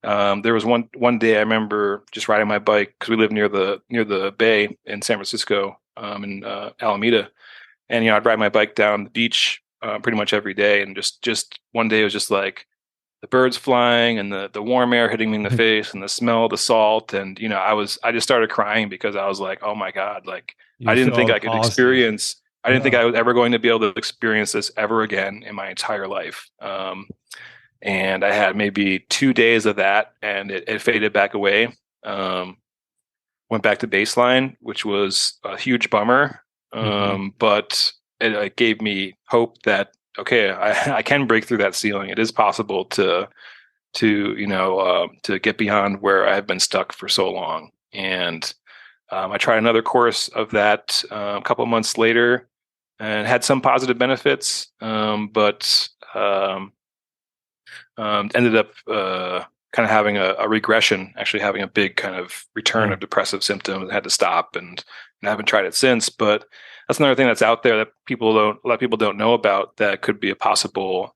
There was one day I remember just riding my bike because we live near the bay in San Francisco, in Alameda, and I'd ride my bike down the beach pretty much every day, and just one day it was just like the birds flying and the warm air hitting me in the face and the smell of the salt, and I just started crying because I was like, oh my God, like I You didn't feel think all I could positive. experience. I didn't think Yeah. I was ever going to be able to experience this ever again in my entire life. And I had maybe 2 days of that, and it faded back away. Um, Went back to baseline, which was a huge bummer. Hmm. But it gave me hope that okay, I can break through that ceiling. It is possible to get beyond where I've been stuck for so long. And I tried another course of that a couple of months later, and had some positive benefits, but ended up kind of having a regression, actually having a big kind of return Yeah. of depressive symptoms, and had to stop, and I haven't tried it since. But that's another thing that's out there that a lot of people don't know about, that could be a possible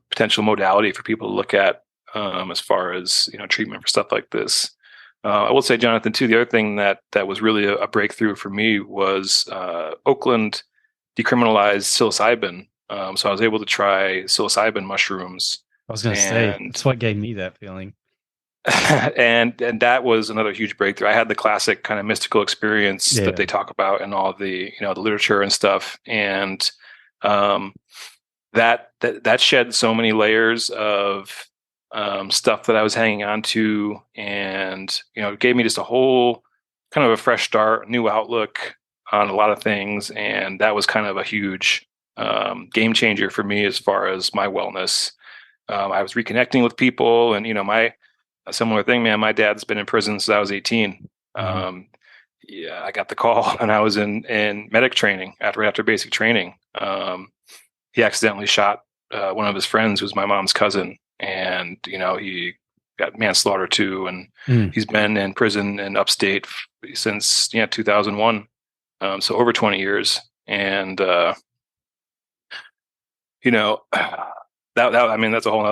potential modality for people to look at, as far as treatment for stuff like this. I will say, Jonathan, too, the other thing that was really a breakthrough for me was Oakland decriminalized psilocybin. So I was able to try psilocybin mushrooms, I was gonna say and that's what gave me that feeling. and that was another huge breakthrough. I had the classic kind of mystical experience that Yeah. they talk about in all the the literature and stuff, and um, that shed so many layers of stuff that I was hanging on to, and it gave me just a whole kind of a fresh start, new outlook on a lot of things, and that was kind of a huge game changer for me as far as my wellness. I was reconnecting with people, and my a similar thing, man. My dad's been in prison since I was 18. Hmm. Yeah, I got the call when I was in medic training, after basic training. He accidentally shot one of his friends, who's my mom's cousin, and he got manslaughter too, and Mm. he's been in prison in upstate since 2001, so over 20 years, and you know that I mean that's a whole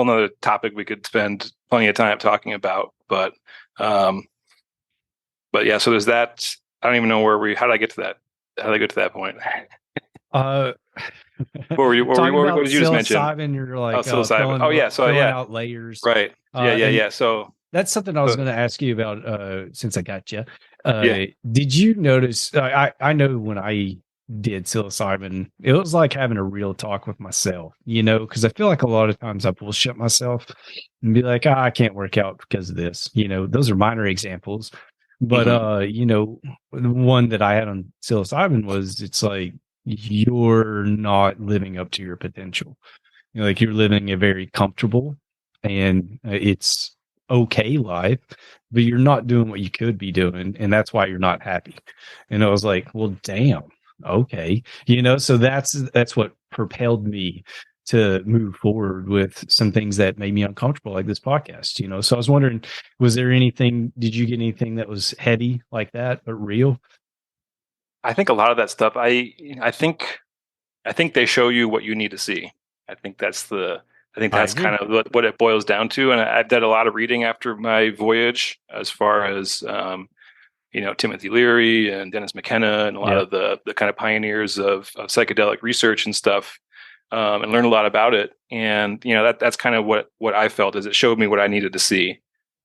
nother topic we could spend plenty of time talking about, um, but yeah, so there's that. I don't even know how did I get to that? How did I get to that point? Uh, What were you? talking What about did you just mention? psilocybin, you're Oh, like psilocybin. Oh yeah. So filling yeah, out layers, right. Yeah, yeah, and yeah. So, that's something I was so going to ask you about. Since I got you, yeah. did you notice? I know when I did psilocybin, it was like having a real talk with myself. Because I feel like a lot of times I bullshit myself and be like, I can't work out because of this. Those are minor examples, but Hmm. the one that I had on psilocybin was it's like you're not living up to your potential. Like you're living a very comfortable and it's okay life, but you're not doing what you could be doing. And that's why you're not happy. And I was like, well, damn. Okay. So that's what propelled me to move forward with some things that made me uncomfortable, like this podcast. So I was wondering, did you get anything that was heavy like that, but real? I think a lot of that stuff. I think they show you what you need to see. I think that's the. I think I that's agree. kind of what it boils down to. And I've done a lot of reading after my voyage, as far as Timothy Leary and Dennis McKenna and a lot Yeah. of the kind of pioneers of psychedelic research and stuff, and learned a lot about it. And that's kind of what I felt, is it showed me what I needed to see.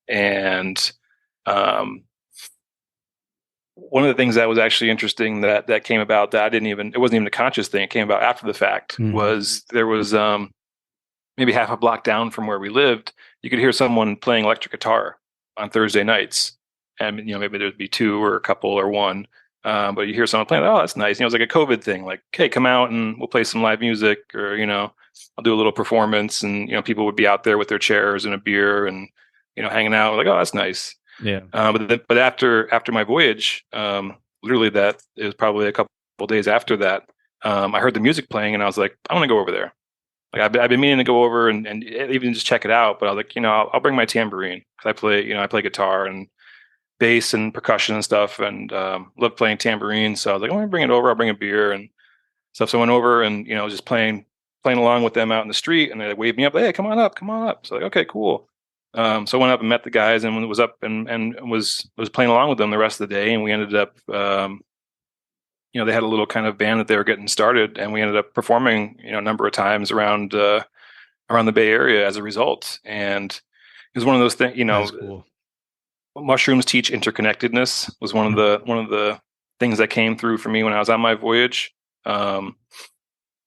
And um, one of the things that was actually interesting that came about, that it wasn't even a conscious thing, it came about after the fact, Mhm. was there was maybe half a block down from where we lived, you could hear someone playing electric guitar on Thursday nights. And maybe there'd be two or a couple or one, but you hear someone playing, oh, that's nice. It was like a COVID thing, like, hey, come out and we'll play some live music, or I'll do a little performance, and people would be out there with their chairs and a beer, and hanging out, like, oh, that's nice. Yeah. But after my voyage, literally, that it was probably a couple days after that, I heard the music playing, and I was like, I want to go over there. Like, I've been meaning to go over and even just check it out, but I was like, I'll bring my tambourine, because I play guitar and bass and percussion and stuff, and love playing tambourine. So I was like, I'm gonna bring it over. I'll bring a beer and stuff. So I went over, and was just playing playing along with them out in the street, and they waved me up. Hey, come on up, come on up. So like, okay, cool. So I went up and met the guys, and was up and was playing along with them the rest of the day, and we ended up, they had a little kind of band that they were getting started, and we ended up performing, a number of times around the Bay Area as a result. And it was one of those things, That's cool. mushrooms teach interconnectedness was one of the things that came through for me when I was on my voyage.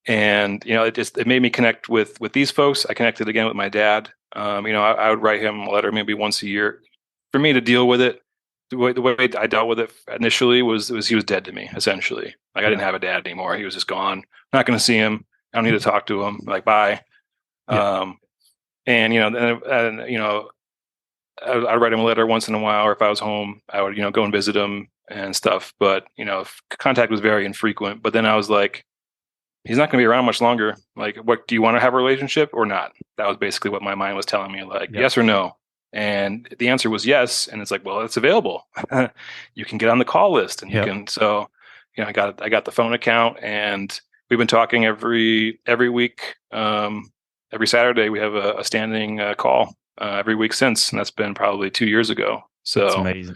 And it made me connect with these folks. I connected again with my dad. I would write him a letter maybe once a year. For me to deal with it, the way I dealt with it initially was he was dead to me, essentially. Like I didn't have a dad anymore. He was just gone. I'm not going to see him. I don't need to talk to him. Like bye. Yeah. I'd write him a letter once in a while, or if I was home, I would go and visit him and stuff. But contact was very infrequent. But then I was like, he's not going to be around much longer. Like, what do you want to have a relationship or not? That was basically what my mind was telling me, like, yes or no. And the answer was yes. And it's like, well, it's available. You can get on the call list, and you can. So, I got the phone account, and we've been talking every week. Every Saturday we have a standing call every week since, and that's been probably 2 years ago. So that's amazing.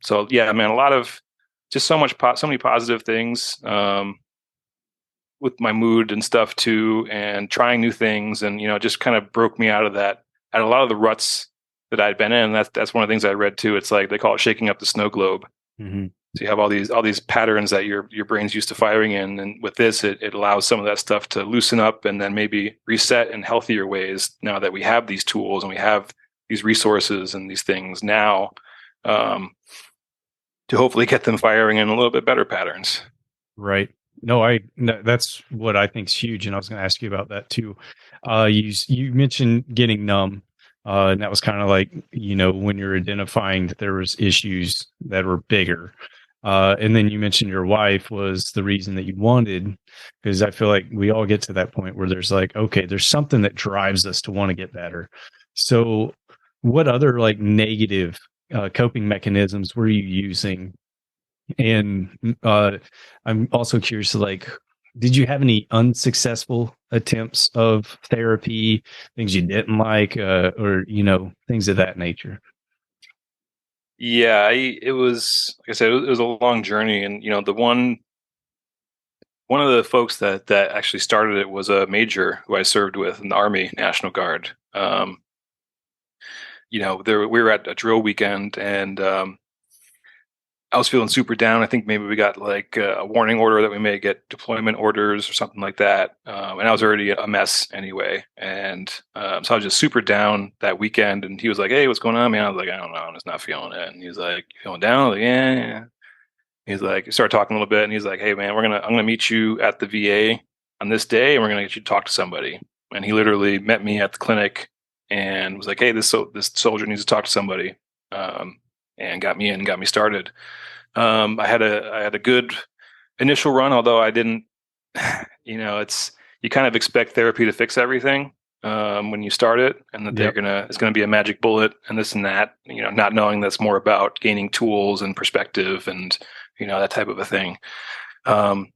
So yeah, man, a lot of just so many positive things. With my mood and stuff too, and trying new things, and just kind of broke me out of a lot of the ruts that I'd been in. That's one of the things I read too. It's like they call it shaking up the snow globe. Mm-hmm. So you have all these patterns that your brain's used to firing in, and with this, it allows some of that stuff to loosen up and then maybe reset in healthier ways. Now that we have these tools and we have these resources and these things now, to hopefully get them firing in a little bit better patterns. Right. No, that's what I think is huge. And I was going to ask you about that too. You mentioned getting numb. And that was kind of like, when you're identifying that there was issues that were bigger. And then you mentioned your wife was the reason that you wanted, because I feel like we all get to that point where there's like, okay, there's something that drives us to want to get better. So what other like negative coping mechanisms were you using? And I'm also curious, like, did you have any unsuccessful attempts of therapy, things you didn't like, or things of that nature? Yeah, it was, like I said, it was a long journey, and one of the folks that actually started it was a major who I served with in the Army National Guard. We were at a drill weekend, and I was feeling super down. I think maybe we got like a warning order that we may get deployment orders or something like that. And I was already a mess anyway. And so I was just super down that weekend. And he was like, "Hey, what's going on, man?" I was like, "I don't know. I'm just not feeling it." And he's like, "Feeling down?" I was like, "Yeah, yeah." He's like, started talking a little bit, and he's like, "Hey, man, I'm gonna meet you at the VA on this day, and we're gonna get you to talk to somebody." And he literally met me at the clinic and was like, "Hey, this soldier needs to talk to somebody," and got me started. I had a good initial run, although I didn't. You kind of expect therapy to fix everything when you start it, and that it's gonna be a magic bullet and this and that. Not knowing that's more about gaining tools and perspective and that type of a thing. So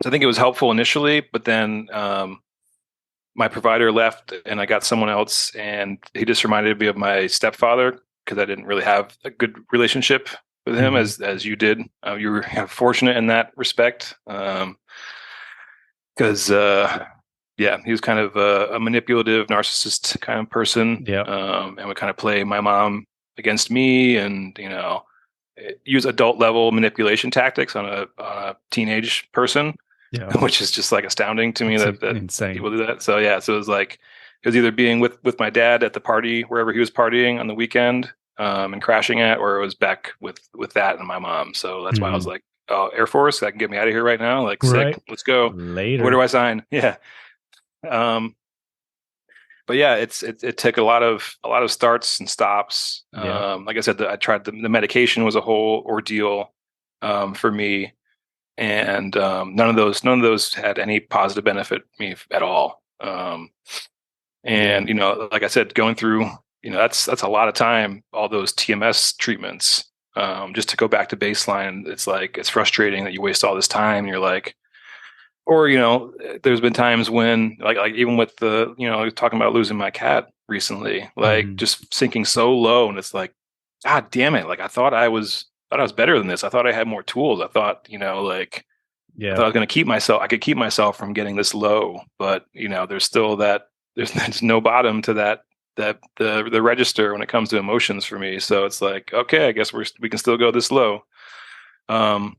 I think it was helpful initially, but then my provider left, and I got someone else, and he just reminded me of my stepfather, because I didn't really have a good relationship with him as you did. You were kind of fortunate in that respect, because he was kind of a manipulative, narcissist kind of person, and would kind of play my mom against me, and use adult level manipulation tactics on a teenage person, which is just like astounding to me. That's that insane. People do that. So so it was either being with my dad at the party wherever he was partying on the weekend, and crashing at, or it was back with that and my mom. So that's why I was like, "Oh, Air Force, that can get me out of here right now. Like, sick, let's go. Later. Where do I sign?" Yeah. But yeah, it took a lot of starts and stops. Like I said, I tried the medication was a whole ordeal for me, and none of those had any positive benefit to me at all. And like I said, going through that's a lot of time, all those TMS treatments, just to go back to baseline. It's like, it's frustrating that you waste all this time, and you're like, Or, there's been times when like even with the, talking about losing my cat recently, like Mhm. just sinking so low, and it's like, God damn it. Like I thought I was better than this. I thought I had more tools. I thought, like I Yeah. thought I was going to I could keep myself from getting this low, but there's still there's no bottom to the register when it comes to emotions for me. So it's like, okay, I guess we can still go this low. Um,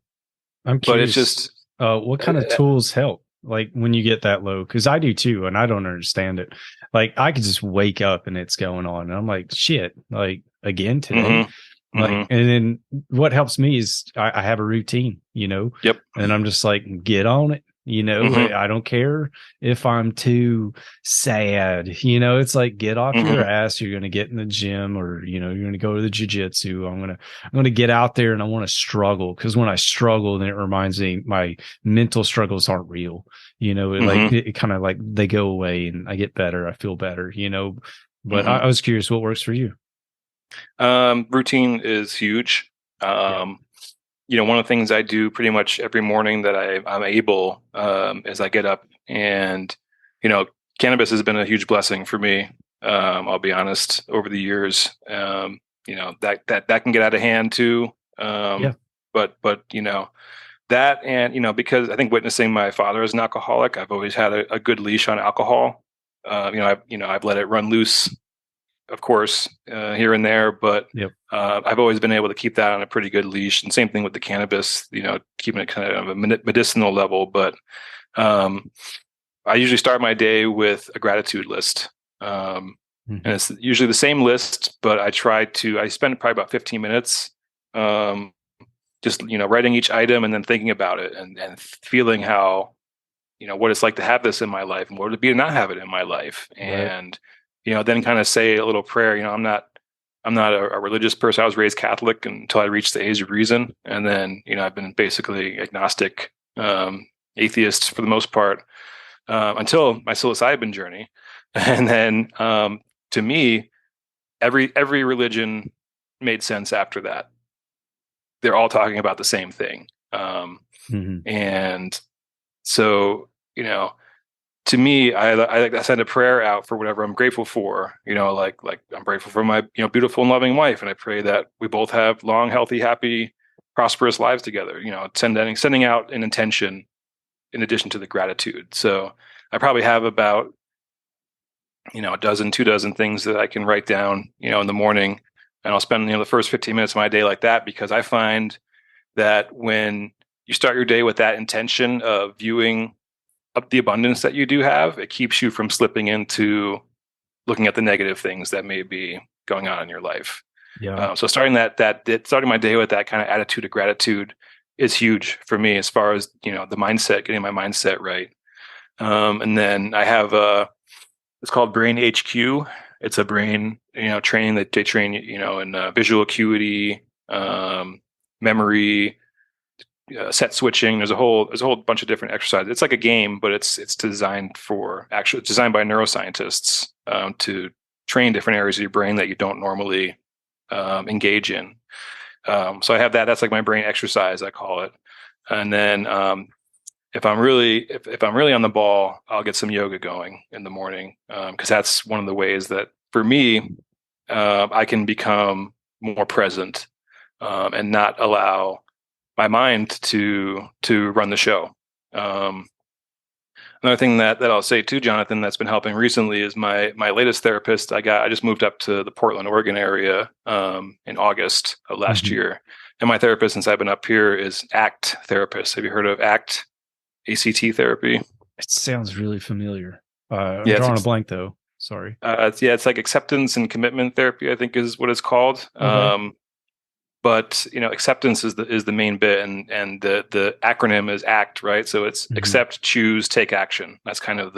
I'm but it's curious, just, what kind of uh, tools help? Like when you get that low, because I do too, and I don't understand it. Like I could just wake up and it's going on, and I'm like, shit, like again today. hmm Like, hmm and then what helps me is I have a routine, yep. and I'm just like, get on it. hmm I don't care if I'm too sad. It's like get off your hmm ass. You're gonna get in the gym, or you're gonna go to the jujitsu. I'm gonna get out there and I want to struggle, because when I struggle, then it reminds me my mental struggles aren't real. hmm It kind of like they go away and I get better. I feel better. But I hmm was curious what works for you. Routine is huge. Yeah. Um, one of the things I do pretty much every morning that I'm able, is I get up and, you know, cannabis has been a huge blessing for me. I'll be honest, over the years, that can get out of hand too. Yeah. But that, and, because I think witnessing my father as an alcoholic, I've always had a good leash on alcohol. I've let it run loose, of course, here and there, but Yep. I've always been able to keep that on a pretty good leash. And same thing with the cannabis, keeping it kind of a medicinal level. But um, I usually start my day with a gratitude list. And Hmm. it's usually the same list, but I spend probably about 15 minutes, um, just, writing each item and then thinking about it, and feeling how, what it's like to have this in my life and what it would be to not have it in my life. Right. And, then kind of say a little prayer. I'm not a religious person. I was raised Catholic until I reached the age of reason. And then, I've been basically agnostic, atheist for the most part, until my psilocybin journey. And then, to me, every religion made sense after that. They're all talking about the same thing. Hmm. And so, to me, I send a prayer out for whatever I'm grateful for. Like I'm grateful for my, beautiful and loving wife, and I pray that we both have long, healthy, happy, prosperous lives together. Sending out an intention in addition to the gratitude. So I probably have about, a dozen, 2 dozen things that I can write down, in the morning, and I'll spend, the first 15 minutes of my day like that, because I find that when you start your day with that intention of viewing up the abundance that you do have, it keeps you from slipping into looking at the negative things that may be going on in your life. Yeah. So starting my day with that kind of attitude of gratitude is huge for me, as far as, the mindset, getting my mindset right. And then I have it's called Brain HQ. It's a brain, training that they train, in visual acuity, memory, set switching. There's a whole bunch of different exercises. It's like a game, but it's designed it's designed by neuroscientists, to train different areas of your brain that you don't normally, engage in. So I have that. That's like my brain exercise, I call it. And then, if I'm really on the ball, I'll get some yoga going in the morning, because that's one of the ways that for me, I can become more present, and not allow my mind to run the show. Um, Another thing that I'll say too, Jonathan, that's been helping recently is my latest therapist. I just moved up to the Portland, Oregon area, in August of last Hmm. year, and my therapist since I've been up here is ACT therapist. Have you heard of ACT? ACT therapy? It sounds really familiar. I'm Yeah, drawing a blank though. Sorry. it's like acceptance and commitment therapy, I think is what it's called. Okay. But acceptance is the main bit, and the acronym is ACT, right? So it's Hmm. accept, choose, take action. That's kind of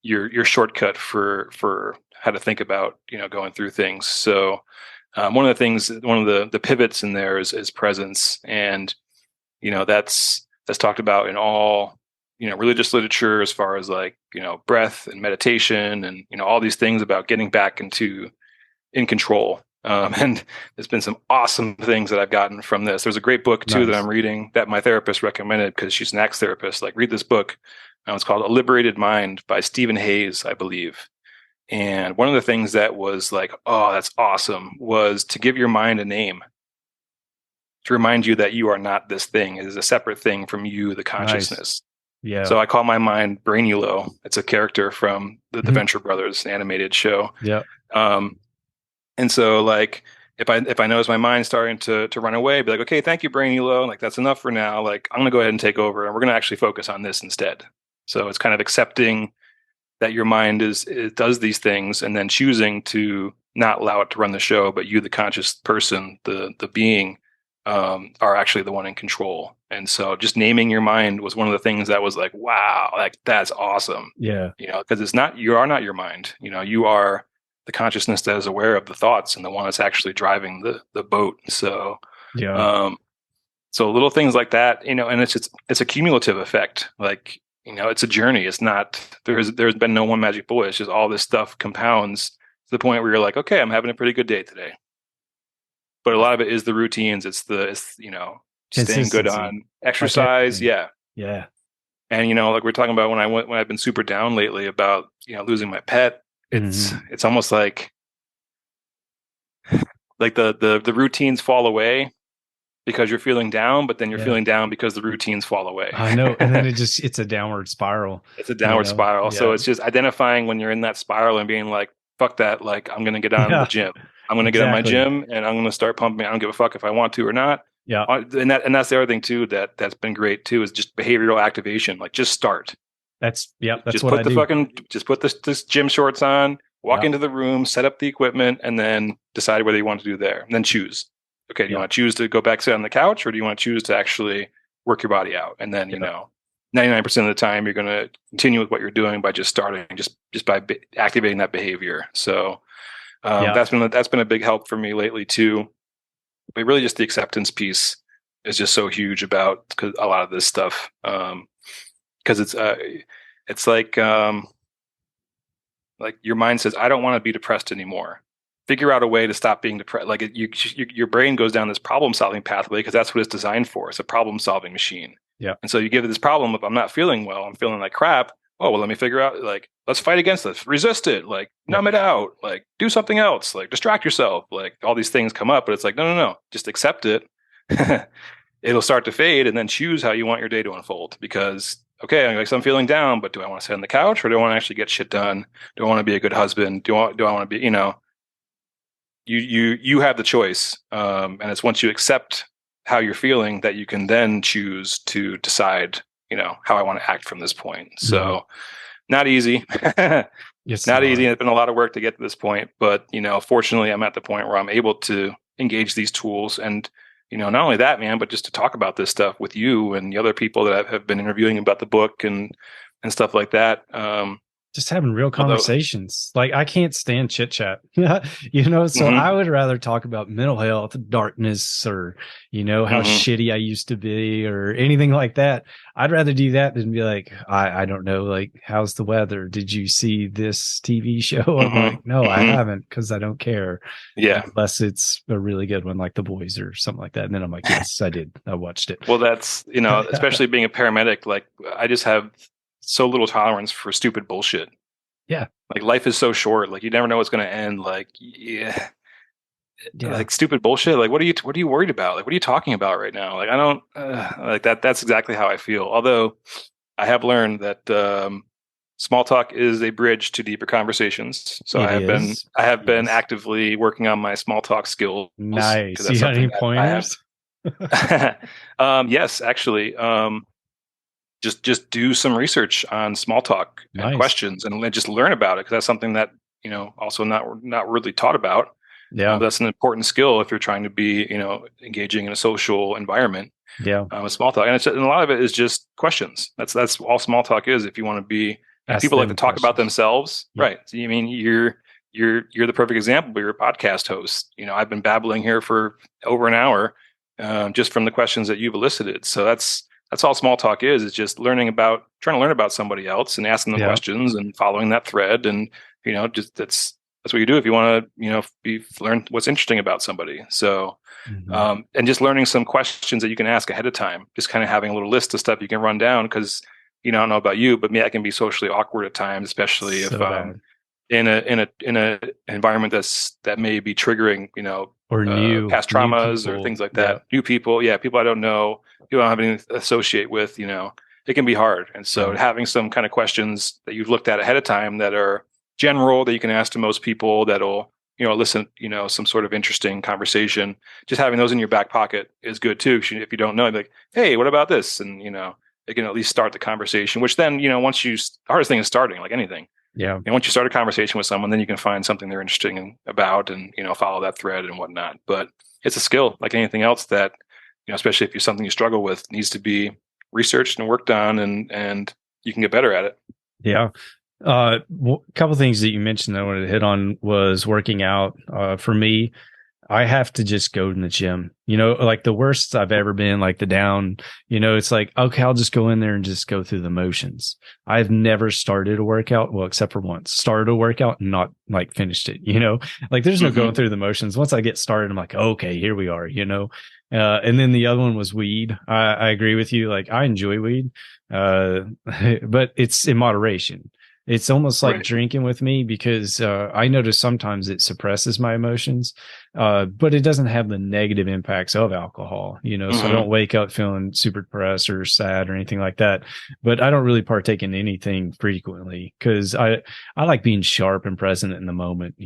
your shortcut for how to think about going through things. So, one of the pivots in there is presence, and that's talked about in all religious literature, as far as like breath and meditation, and all these things about getting back in control. And there's been some awesome things that I've gotten from this. There's a great book too that I'm reading that my therapist recommended because she's an ex-therapist. Like, read this book. It's called A Liberated Mind by Stephen Hayes, I believe. And one of the things that was like, oh, that's awesome, was to give your mind a name, to remind you that you are not this thing. It is a separate thing from you, the consciousness. Yeah. So I call my mind Brainulo. It's a character from the Venture Brothers animated show. Yeah. And so, like, if I notice my mind starting to run away, be like, okay, thank you, Brainulo. Like, that's enough for now. Like, I'm gonna go ahead and take over, and we're gonna actually focus on this instead. So it's kind of accepting that your mind it does these things, and then choosing to not allow it to run the show, but you, the conscious person, the being, are actually the one in control. And so just naming your mind was one of the things that was like, wow, like, that's awesome. Yeah. Because you are not your mind. You are the consciousness that is aware of the thoughts and the one that's actually driving the boat. So, so little things like that, and it's a cumulative effect. Like, it's a journey. It's not, there's been no one magic bullet. It's just all this stuff compounds to the point where you're like, okay, I'm having a pretty good day today. But a lot of it is the routines. It's staying good on exercise. Yeah. And, like we're talking about when I've been super down lately about, losing my pet, it's almost like the routines fall away because you're feeling down, but then you're feeling down because the routines fall away. I know. And then it's a downward spiral. It's a downward spiral. Yeah. So it's just identifying when you're in that spiral and being like, fuck that. Like, I'm going to get on the gym. I'm going to get on my gym and I'm going to start pumping. I don't give a fuck if I want to or not. Yeah. And that's the other thing too, that's been great too, is just behavioral activation. Like, just start. That's just what put I do. Just put this gym shorts on, walk into the room, set up the equipment, and then decide whether you want to do there, and then choose. Okay, do you want to choose to go back, sit on the couch, or do you want to choose to actually work your body out? And then, 99% of the time, you're going to continue with what you're doing by just starting, just by activating that behavior. So that's been a big help for me lately too. But really, just the acceptance piece is just so huge about a lot of this stuff. Because it's like your mind says, I don't want to be depressed anymore. Figure out a way to stop being depressed. Like, your brain goes down this problem solving pathway because that's what it's designed for. It's a problem solving machine. Yeah. And so you give it this problem of, I'm not feeling well, I'm feeling like crap. Oh, well, let me figure out, like, let's fight against this, resist it, like, numb it out, like, do something else, like, distract yourself. Like, all these things come up, but it's like, no, just accept it. It'll start to fade, and then choose how you want your day to unfold. Because, okay, I'm feeling down, but do I want to sit on the couch, or do I want to actually get shit done? Do I want to be a good husband? Do I want to be, you have the choice. And it's once you accept how you're feeling that you can then choose to decide, how I want to act from this point. So not easy. It's not easy. It's been a lot of work to get to this point, but, fortunately I'm at the point where I'm able to engage these tools and, not only that, man, but just to talk about this stuff with you and the other people that have been interviewing about the book and stuff like that. Just having real conversations. Like, I can't stand chit chat, so I would rather talk about mental health, darkness, or, how shitty I used to be or anything like that. I'd rather do that than be like, I don't know, like, how's the weather? Did you see this TV show? I'm like, no, I haven't, because I don't care. Yeah. Unless it's a really good one, like The Boys or something like that. And then I'm like, yes, I did. I watched it. Well, that's, especially being a paramedic, like, I just have so little tolerance for stupid bullshit. Yeah. Like, life is so short. Like, you never know what's going to end. Like, like, stupid bullshit. Like, what are you worried about? Like, what are you talking about right now? Like, I don't like that. That's exactly how I feel. Although I have learned that small talk is a bridge to deeper conversations. So I have been actively working on my small talk skills. Nice. You got any pointers? Yes, actually. Just do some research on small talk and questions, and just learn about it, because that's something that also not really taught about. Yeah, that's an important skill if you're trying to be engaging in a social environment. Yeah, with small talk, and a lot of it is just questions. That's all small talk is. If you want to be, people like to talk about themselves, right? So, I mean, you're the perfect example. But you're a podcast host. I've been babbling here for over an hour, just from the questions that you've elicited. So that's all small talk is. It's just trying to learn about somebody else and asking them questions and following that thread. And, just that's that's what you do if you want to, learn what's interesting about somebody. So, Mhm. and just learning some questions that you can ask ahead of time, just kind of having a little list of stuff you can run down. Cause, I don't know about you, but me, I can be socially awkward at times, especially if So bad. in a environment that may be triggering, Or past new traumas or people. things like Yeah. that. New people, yeah, people I don't know, people I don't have anything to associate with, it can be hard. And so Right. having some kind of questions that you've looked at ahead of time that are general that you can ask to most people that'll, listen, some sort of interesting conversation. Just having those in your back pocket is good too. If you don't know, like, hey, what about this? And it can at least start the conversation. Which then, the hardest thing is starting, like anything. Yeah. And once you start a conversation with someone, then you can find something they're interested about and, follow that thread and whatnot. But it's a skill like anything else that, especially if you're something you struggle with, needs to be researched and worked on and you can get better at it. Yeah. A couple things that you mentioned that I wanted to hit on was working out. For me, I have to just go to the gym, like the worst I've ever been, like the down, it's like, okay, I'll just go in there and just go through the motions. I've never started a workout. Well, except for once, started a workout and not like finished it, like there's no going through the motions. Once I get started, I'm like, okay, here we are, and then the other one was weed. I agree with you. Like I enjoy weed, but it's in moderation. It's almost like Right. drinking with me because I notice sometimes it suppresses my emotions, but it doesn't have the negative impacts of alcohol, so I don't wake up feeling super depressed or sad or anything like that. But I don't really partake in anything frequently because I like being sharp and present in the moment.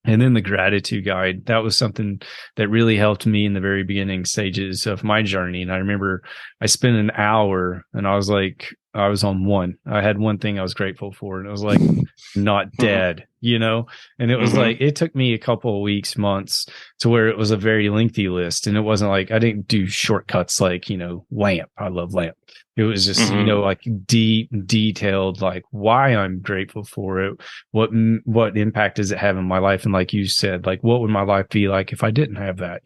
And then the gratitude guide, that was something that really helped me in the very beginning stages of my journey. And I remember I spent an hour and I was on one. I had one thing I was grateful for, and it was like not dead, And it was like it took me a couple of weeks, months to where it was a very lengthy list. And it wasn't like I didn't do shortcuts like, lamp. I love lamp. It was just, like deep, detailed, like why I'm grateful for it. What impact does it have in my life? And like you said, like what would my life be like if I didn't have that,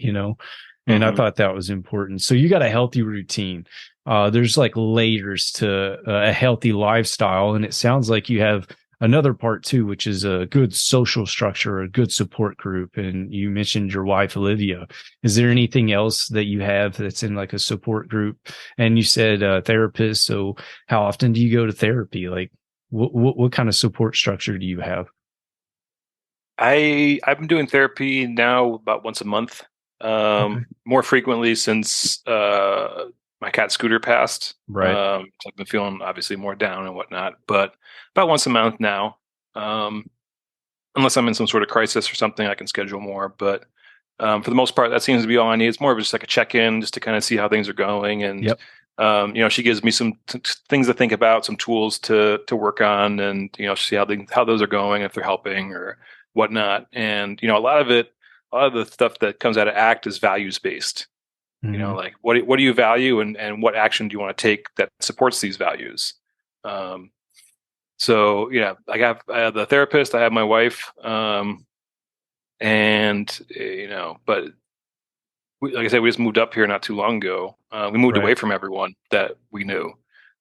And I thought that was important. So you got a healthy routine. There's like layers to a healthy lifestyle. And it sounds like you have another part too, which is a good social structure, a good support group. And you mentioned your wife, Olivia. Is there anything else that you have that's in like a support group? And you said therapist. So how often do you go to therapy? Like what kind of support structure do you have? I've been doing therapy now about once a month, Okay. more frequently since my cat Scooter passed. Right. So I've been feeling obviously more down and whatnot, but about once a month now. Unless I'm in some sort of crisis or something, I can schedule more. But for the most part, that seems to be all I need. It's more of just like a check-in, just to kind of see how things are going. And Yep. she gives me some things to think about, some tools to work on, and see how those are going, if they're helping or whatnot. And a lot of the stuff that comes out of ACT is values based. Mhm. Like what do you value, and what action do you want to take that supports these values. So I have the therapist, I have my wife, and but like I said, we just moved up here not too long ago. We moved Right. away from everyone that we knew,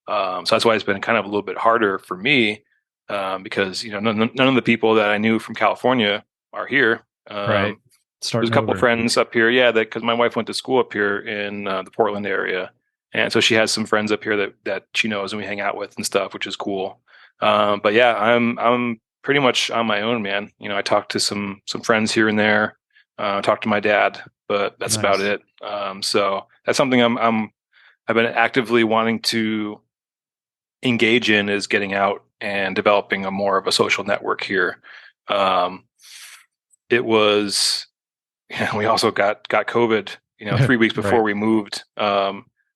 so that's why it's been kind of a little bit harder for me, because none of the people that I knew from California are here. Right. There's a Starting couple of over. friends up here, yeah, because my wife went to school up here in the Portland area, and so she has some friends up here that she knows and we hang out with and stuff, which is cool. But yeah, I'm pretty much on my own, man. I talk to some friends here and there. Talk to my dad, but that's about Nice. it. So that's something I've been actively wanting to engage in, is getting out and developing a more of a social network here. Um, it was we also got COVID, 3 weeks before Right. we moved.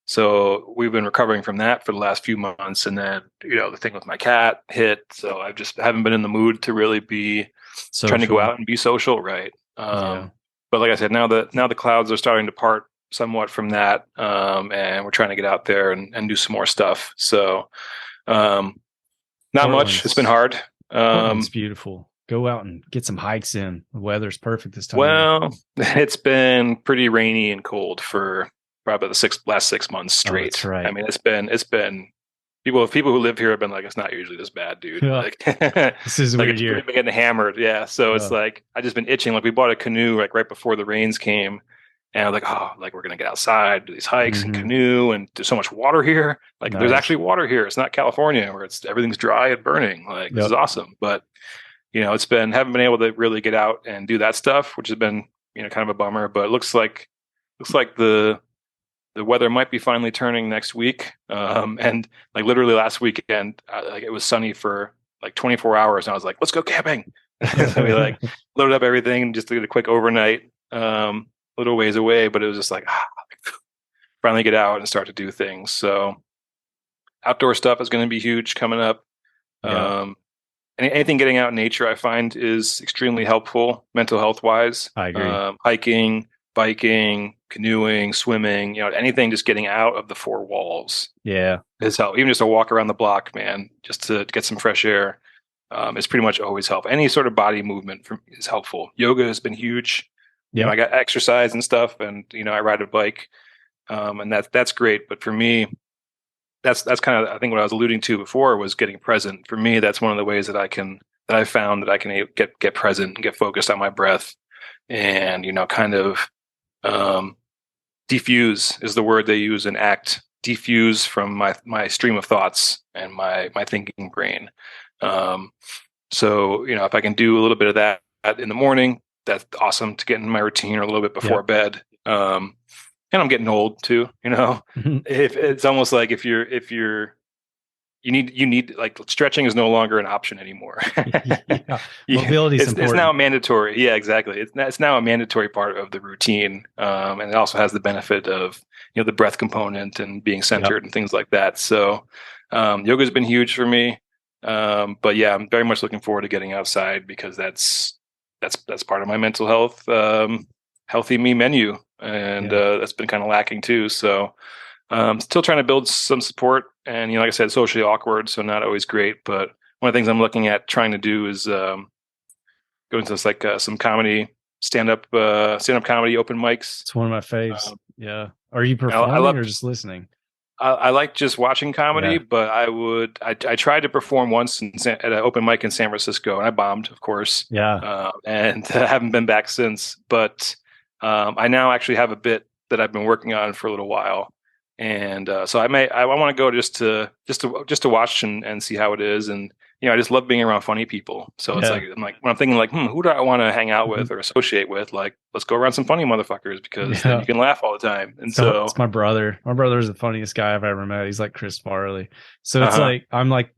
So we've been recovering from that for the last few months, and then the thing with my cat hit. So I just haven't been in the mood to really be trying to go Social. out and be social, right? Yeah. But like I said, now the clouds are starting to part somewhat from that, and we're trying to get out there and do some more stuff. So not much. It's been Portland's hard. Portland's beautiful. Go out and get some hikes in. The weather's perfect this time of year. Well, it's been pretty rainy and cold for probably the last 6 months Oh, that's straight. I right. mean, it's been people who live here have been like, it's not usually this bad, dude. Yeah. Like, This is like weird it's year. really been getting hammered. Yeah. So it's Yeah. like, I just been itching. Like we bought a canoe like right before the rains came. And I was like, oh, like we're going to get outside, do these hikes and Mhm. canoe. And there's so much water here. Like there's Nice. actually water here. It's not California where everything's dry and burning. Like this is Yep. awesome. But, haven't been able to really get out and do that stuff, which has been, kind of a bummer. But it looks like the weather might be finally turning next week. And like literally last weekend, like it was sunny for like 24 hours, and I was like, "Let's go camping." So we like loaded up everything and just did a quick overnight, a little ways away. But it was just like finally get out and start to do things. So outdoor stuff is going to be huge coming up. Yeah, Anything getting out in nature, I find, is extremely helpful mental health wise. I agree. Hiking, biking, canoeing, swimming, anything just getting out of the four walls Yeah. is help. Even just a walk around the block, man, just to get some fresh air, is pretty much always help. Any sort of body movement is helpful. Yoga has been huge. Yeah. I got exercise and stuff, and I ride a bike, and that's great. But for me, that's kind of, I think, what I was alluding to before was getting present. For me, that's one of the ways that I found that I can get present and get focused on my breath, and kind of defuse is the word they use in ACT. Defuse from my stream of thoughts and my thinking brain. So if I can do a little bit of that in the morning, that's awesome to get in my routine, or a little bit before bed. And I'm getting old too, if it's almost like if you need like stretching is no longer an option anymore. Yeah. Mobility is important. It's now mandatory. Yeah, exactly. It's now a mandatory part of the routine. And it also has the benefit of, the breath component and being centered and things like that. So, yoga has been huge for me. But yeah, I'm very much looking forward to getting outside, because that's part of my mental health, healthy me menu. And that's been kind of lacking too. So still trying to build some support. And like I said, socially awkward, so not always great. But one of the things I'm looking at trying to do is go into this, like some comedy, stand up comedy open mics. It's one of my faves. Yeah. Are you I performing love or just listening? I like just watching comedy, Yeah. but I tried to perform once at an open mic in San Francisco, and I bombed, of course. Yeah. And haven't been back since. But I now actually have a bit that I've been working on for a little while, and so I want to go just to watch and see how it is. And I just love being around funny people. So it's like, when I'm thinking like, who do I want to hang out with or associate with? Like, let's go around some funny motherfuckers, because then you can laugh all the time. And so it's my brother. My brother is the funniest guy I've ever met. He's like Chris Farley. So it's like I'm like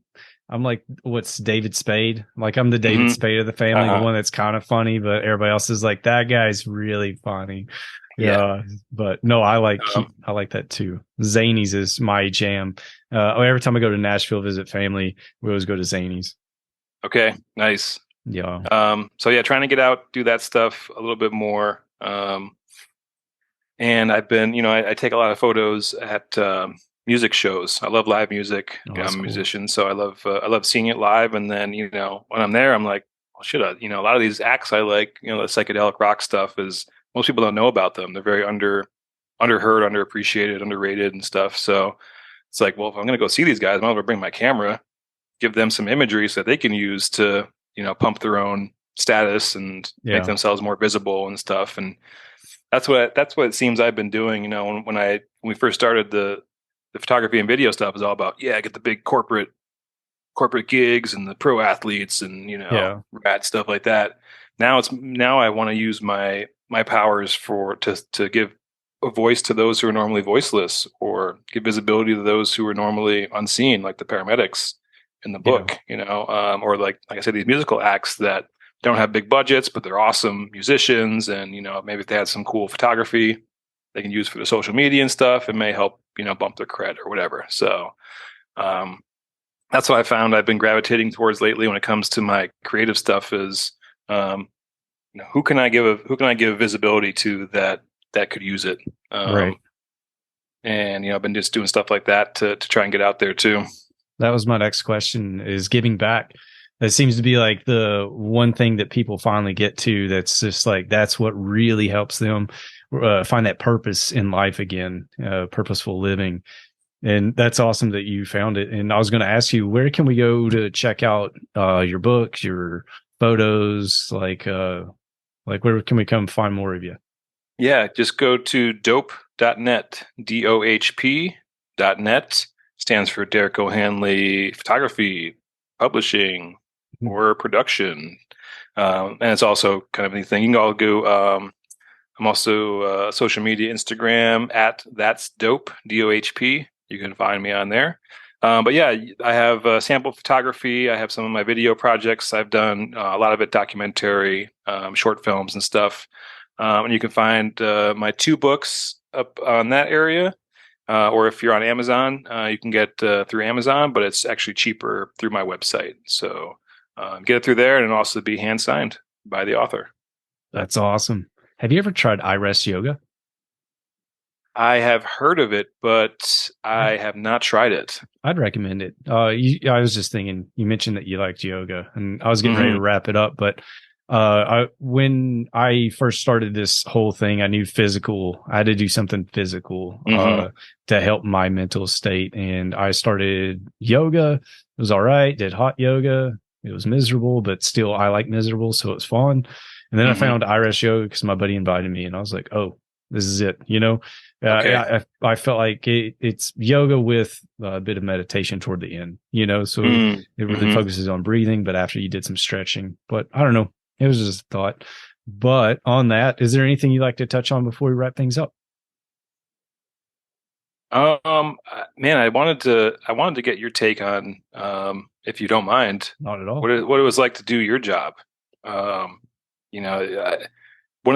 what's David Spade? Like I'm the David Spade of the family, the one that's kind of funny, but everybody else is like, that guy's really funny. Yeah. But no, I like that too. Zanies is my jam. Every time I go to Nashville visit family, we always go to Zanies. Okay, nice. Yeah. So yeah, trying to get out, do that stuff a little bit more. And I've been, I take a lot of photos at music shows. I love live music. I'm a musician, so I love seeing it live. And then, when I'm there, I'm like, well, shit, a lot of these acts I like, the psychedelic rock stuff is, most people don't know about them. They're very underheard, underappreciated, underrated and stuff. So it's like, well, if I'm going to go see these guys, I might as well bring my camera, give them some imagery so that they can use to, pump their own status and make themselves more visible and stuff. And that's what it seems I've been doing. When we first started the photography and video stuff, is all about, get the big corporate gigs and the pro athletes and, rad stuff like that. Now I want to use my powers to give a voice to those who are normally voiceless, or give visibility to those who are normally unseen, like the paramedics in the book, or like I said, these musical acts that don't have big budgets, but they're awesome musicians. And, maybe if they had some cool photography they can use for the social media and stuff, it may help, bump their cred or whatever. So, that's what I found I've been gravitating towards lately when it comes to my creative stuff is, who can I give visibility to that could use it? Right. And, I've been just doing stuff like that to try and get out there too. That was my next question, is giving back. That seems to be like the one thing that people finally get to. That's just like, that's what really helps them find that purpose in life again, purposeful living. And that's awesome that you found it. And I was going to ask you, where can we go to check out your books, your photos, like where can we come find more of you? Yeah, just go to dope.net, DOHP.net. Stands for Derek O'Hanley Photography, Publishing, or Production. And it's also kind of anything. You can all go. I'm also social media, Instagram at That's Dope, DOHP. You can find me on there. But yeah, I have sample photography. I have some of my video projects. I've done a lot of it documentary, short films and stuff. And you can find my 2 books up on that area. Or if you're on Amazon, you can get through Amazon, but it's actually cheaper through my website. So get it through there, and it'll also be hand signed by the author. That's awesome. Have you ever tried iRest yoga? I have heard of it, but I have not tried it. I'd recommend it. I was just thinking, you mentioned that you liked yoga, and I was getting ready to wrap it up, but when I first started this whole thing, I knew I had to do something physical to help my mental state. And I started yoga. It was all right. Did hot yoga. It was miserable, but still I like miserable. So it was fun. And then I found iRest yoga because my buddy invited me, and I was like, oh, this is it. Okay. I felt like it's yoga with a bit of meditation toward the end, so it really focuses on breathing, but after you did some stretching. But I don't know. It was just a thought. But on that, is there anything you'd like to touch on before we wrap things up? Man, I wanted to get your take on, if you don't mind, Not at all. what it was like to do your job. One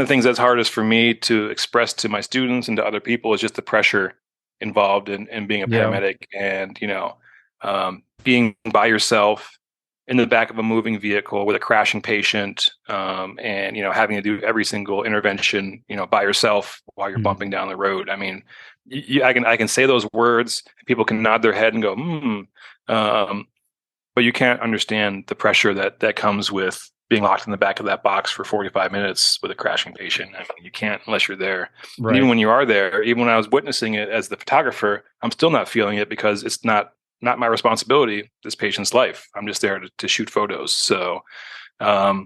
of the things that's hardest for me to express to my students and to other people is just the pressure involved in being a paramedic, and being by yourself in the back of a moving vehicle with a crashing patient, and having to do every single intervention by yourself while you're bumping down the road. I mean, I can say those words, people can nod their head and go but you can't understand the pressure that comes with being locked in the back of that box for 45 minutes with a crashing patient. I mean, you can't unless you're there. Right. And even when you are there, even when I was witnessing it as the photographer, I'm still not feeling it because it's not my responsibility, this patient's life. I'm just there to shoot photos. So I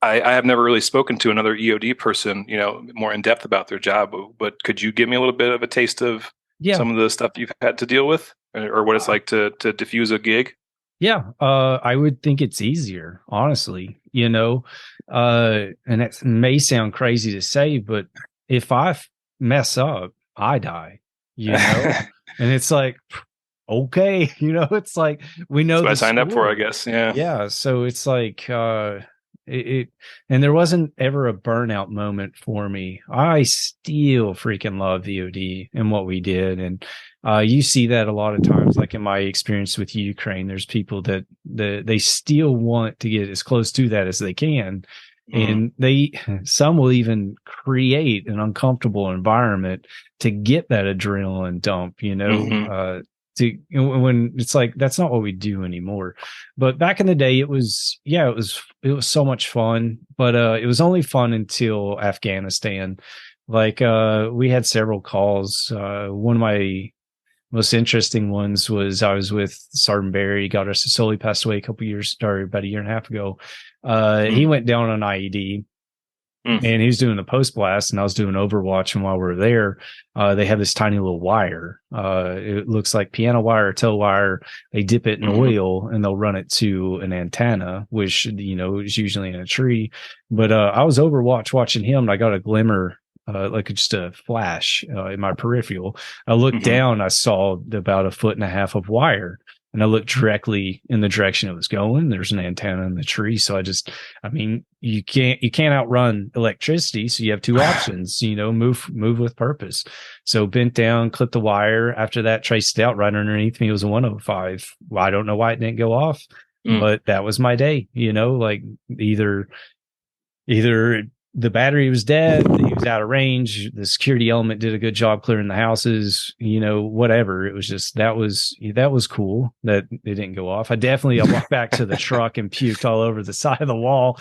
have never really spoken to another EOD person, more in depth about their job, but could you give me a little bit of a taste of some of the stuff you've had to deal with, or what it's like to diffuse a gig? Yeah, I would think it's easier, honestly, and it may sound crazy to say, but if I mess up, I die, and it's like, okay, it's like, we know that's what I signed up for, I guess. Yeah. Yeah. So it's like, and there wasn't ever a burnout moment for me. I still freaking love VOD and what we did. And you see that a lot of times, like in my experience with Ukraine, there's people that they still want to get as close to that as they can. And some will even create an uncomfortable environment to get that adrenaline dump, when it's like, that's not what we do anymore. But back in the day, it was so much fun, but it was only fun until Afghanistan. Like we had several calls. One of my most interesting ones was I was with Sergeant Barry, got us slowly passed away about a year and a half ago. He went down on IED. And he was doing the post blast, and I was doing Overwatch. And while we were there, they have this tiny little wire. It looks like piano wire or tow wire. They dip it in oil, and they'll run it to an antenna, which is usually in a tree. But I was Overwatch watching him, and I got a glimmer, like just a flash in my peripheral. I looked down, I saw about 1.5 feet of wire. And I looked directly in the direction it was going. There's an antenna in the tree. So you can't outrun electricity. So you have two options, move with purpose. So bent down, clipped the wire. After that, traced it out right underneath me. It was a 105. Well, I don't know why it didn't go off, but that was my day, like either the battery was dead. He was out of range. The security element did a good job clearing the houses, whatever. It was just, that was cool that it didn't go off. I walked back to the truck and puked all over the side of the wall,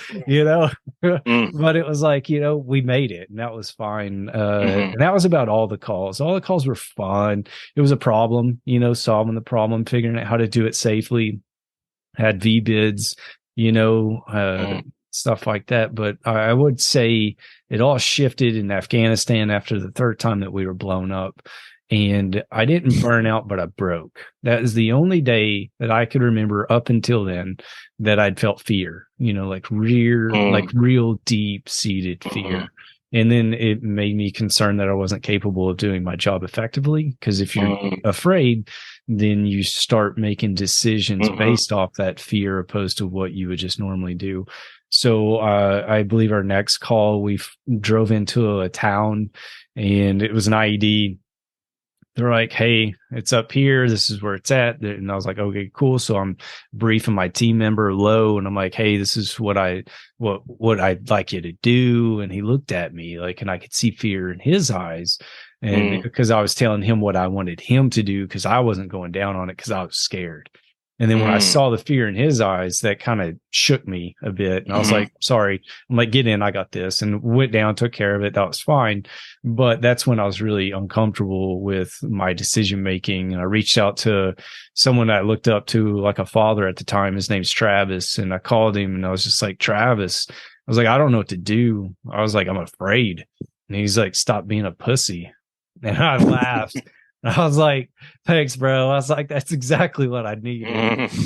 but it was like, we made it, and that was fine. And that was about all the calls. All the calls were fun. It was a problem, solving the problem, figuring out how to do it safely. Had VBIDs, stuff like that. But I would say it all shifted in Afghanistan after the third time that we were blown up. And I didn't burn out, but I broke. That is the only day that I could remember up until then that I'd felt fear, like real deep seated fear. And then it made me concerned that I wasn't capable of doing my job effectively. Because if you're afraid, then you start making decisions based off that fear opposed to what you would just normally do. So I believe our next call, we drove into a town, and it was an IED. They're like, hey, it's up here. This is where it's at. And I was like, okay, cool. So I'm briefing my team member low, and I'm like, hey, this is what I'd like you to do. And he looked at me like, and I could see fear in his eyes. And because I was telling him what I wanted him to do, because I wasn't going down on it because I was scared. And then when I saw the fear in his eyes, that kind of shook me a bit. And I was like, sorry. I'm like, get in, I got this. And went down, took care of it. That was fine. But that's when I was really uncomfortable with my decision making. And I reached out to someone I looked up to, like a father at the time. His name's Travis. And I called him, and I was just like, Travis, I was like, I don't know what to do. I was like, I'm afraid. And he's like, stop being a pussy. And I laughed. I was like, thanks, bro. I was like, that's exactly what I needed,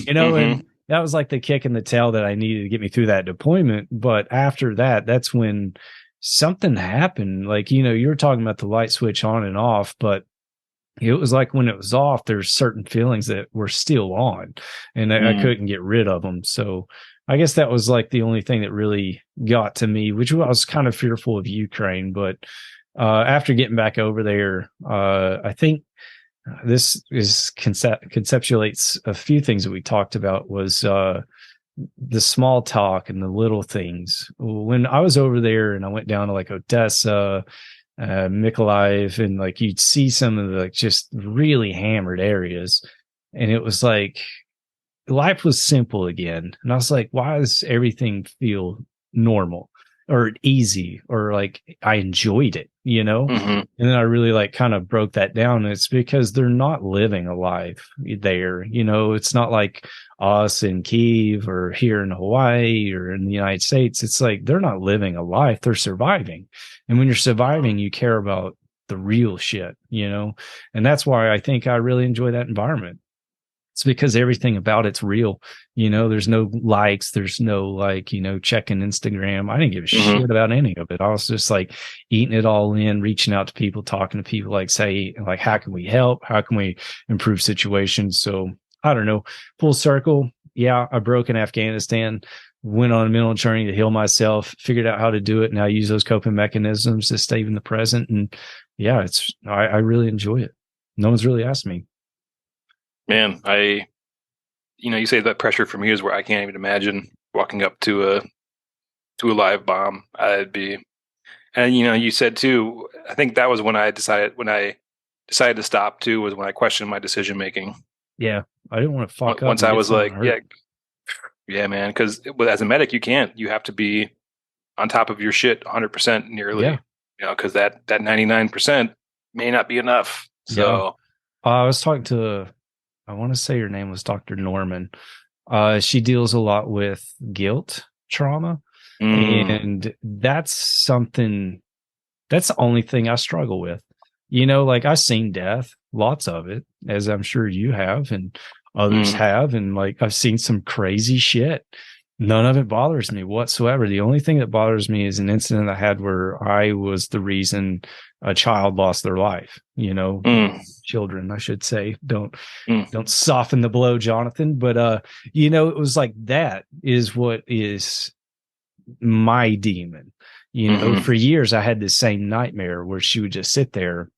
and that was like the kick in the tail that I needed to get me through that deployment. But after that, that's when something happened. Like, you were talking about the light switch on and off, but it was like when it was off, there's certain feelings that were still on, and I couldn't get rid of them. So I guess that was like the only thing that really got to me, which I was kind of fearful of Ukraine. But after getting back over there, I think this conceptuates a few things that we talked about, was the small talk and the little things. When I was over there and I went down to like Odessa, Mykolaiv, and like you'd see some of the like just really hammered areas, and it was like life was simple again. And I was like, why does everything feel normal or easy, or like I enjoyed it, And then I really like kind of broke that down. And it's because they're not living a life there. It's not like us in Kyiv or here in Hawaii or in the United States. It's like they're not living a life, they're surviving. And when you're surviving, you care about the real shit, and that's why I think I really enjoy that environment. It's because everything about it's real. There's no likes. There's no checking Instagram. I didn't give a shit about any of it. I was just like eating it all in, reaching out to people, talking to people, like, how can we help? How can we improve situations? So I don't know, full circle. Yeah. I broke in Afghanistan, went on a mental journey to heal myself, figured out how to do it. And I use those coping mechanisms to stay in the present. And yeah, I really enjoy it. No one's really asked me. Man, you say that pressure for me is where I can't even imagine walking up to a live bomb. I'd be, and you said too, I think that was when I decided to stop too, was when I questioned my decision making. Yeah. I didn't want to fuck up. Once I was like, yeah, man. Cause as a medic, you have to be on top of your shit 100% nearly, cause that 99% may not be enough. So I was talking to, I want to say her name was Dr. Norman. She deals a lot with guilt trauma. And that's something, that's the only thing I struggle with. Like I've seen death, lots of it, as I'm sure you have and others have. And like I've seen some crazy shit. None of it bothers me whatsoever. The only thing that bothers me is an incident I had where I was the reason a child lost their life, children, I should say. Don't soften the blow, Jonathan. But, it was like, that is what is my demon. For years, I had this same nightmare where she would just sit there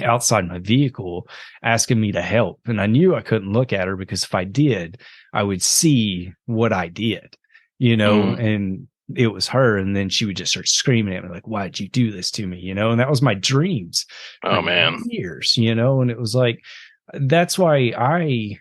outside my vehicle asking me to help. And I knew I couldn't look at her because if I did, I would see what I did, and it was her. And then she would just start screaming at me like, why'd you do this to me? You know, and that was my dreams Oh for man. years, you know, and it was like, that's why I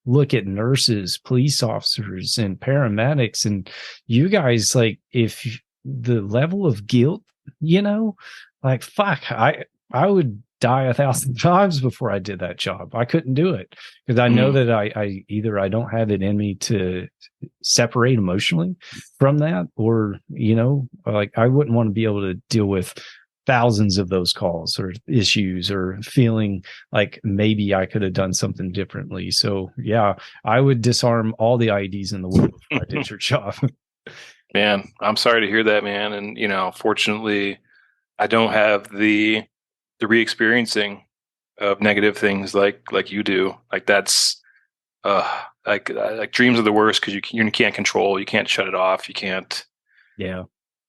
look at nurses, police officers, and paramedics, and you guys, like, if the level of guilt, you know, like, fuck, I would die 1,000 times before I did that job. I couldn't do it because I know that I either I don't have it in me to separate emotionally from that, or, you know, like, I wouldn't want to be able to deal with thousands of those calls or issues or feeling like maybe I could have done something differently. So yeah, I would disarm all the IEDs in the world if I did your job. Man, I'm sorry to hear that, man. And, you know, fortunately, I don't have the re-experiencing of negative things like you do. Like that's like dreams are the worst because you can't control, you can't shut it off, you can't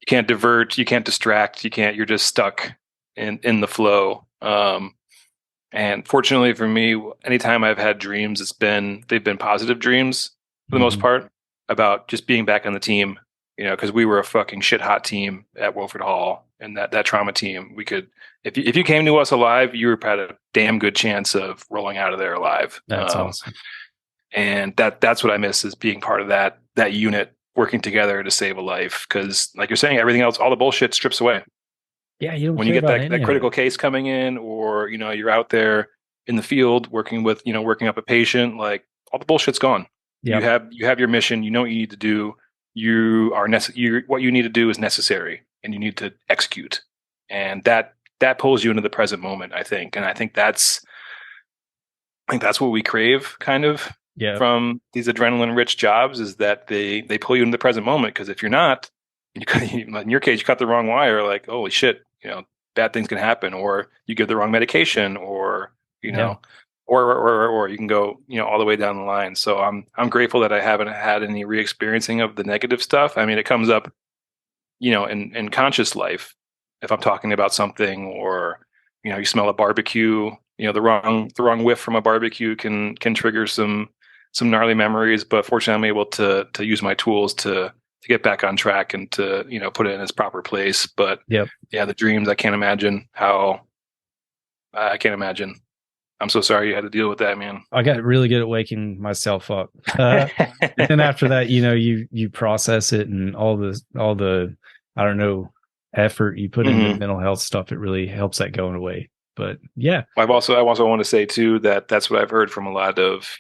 divert, you can't distract, you're just stuck in the flow. And fortunately for me, anytime I've had dreams, they've been positive dreams for the most part, about just being back on the team, you know, because we were a fucking shit hot team at Wilford Hall, and that trauma team, we could, if you came to us alive, you had a damn good chance of rolling out of there alive. That's awesome. And that's what I miss, is being part of that unit, working together to save a life. Because like you're saying, everything else, all the bullshit strips away. Yeah, you don't when you get that critical case coming in, or, you know, you're out there in the field working up a patient, like, all the bullshit's gone. Yep. You have your mission, you know what you need to do. What you need to do is necessary, and you need to execute. And that pulls you into the present moment, I think. And I think that's what we crave, kind of, from these adrenaline rich jobs, is that they pull you into the present moment. Because if you're not, in your case, you cut the wrong wire, like, holy shit, you know, bad things can happen, or you give the wrong medication, or, you know, or you can go, you know, all the way down the line. So I'm grateful that I haven't had any re-experiencing of the negative stuff. I mean, it comes up, you know, in conscious life, if I'm talking about something, or, you know, you smell a barbecue, you know, the wrong whiff from a barbecue can trigger some gnarly memories. But fortunately, I'm able to use my tools to get back on track and to, you know, put it in its proper place. But yeah, the dreams, I can't imagine. I'm so sorry you had to deal with that, man. I got really good at waking myself up. And then after that, you know, you process it, and all the, I don't know, effort you put into mental health stuff, it really helps that going away. But yeah, I also want to say too, that that's what I've heard from a lot of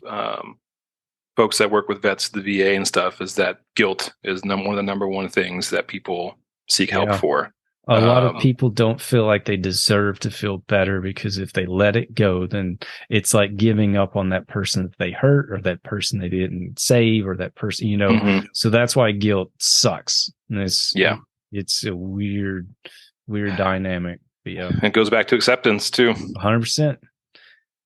folks that work with vets, the VA and stuff, is that guilt is one of the number one things that people seek help for. A lot of people don't feel like they deserve to feel better, because if they let it go, then it's like giving up on that person that they hurt, or that person they didn't save, or that person, you know. So that's why guilt sucks. And it's a weird dynamic. But yeah, it goes back to acceptance too. 100%.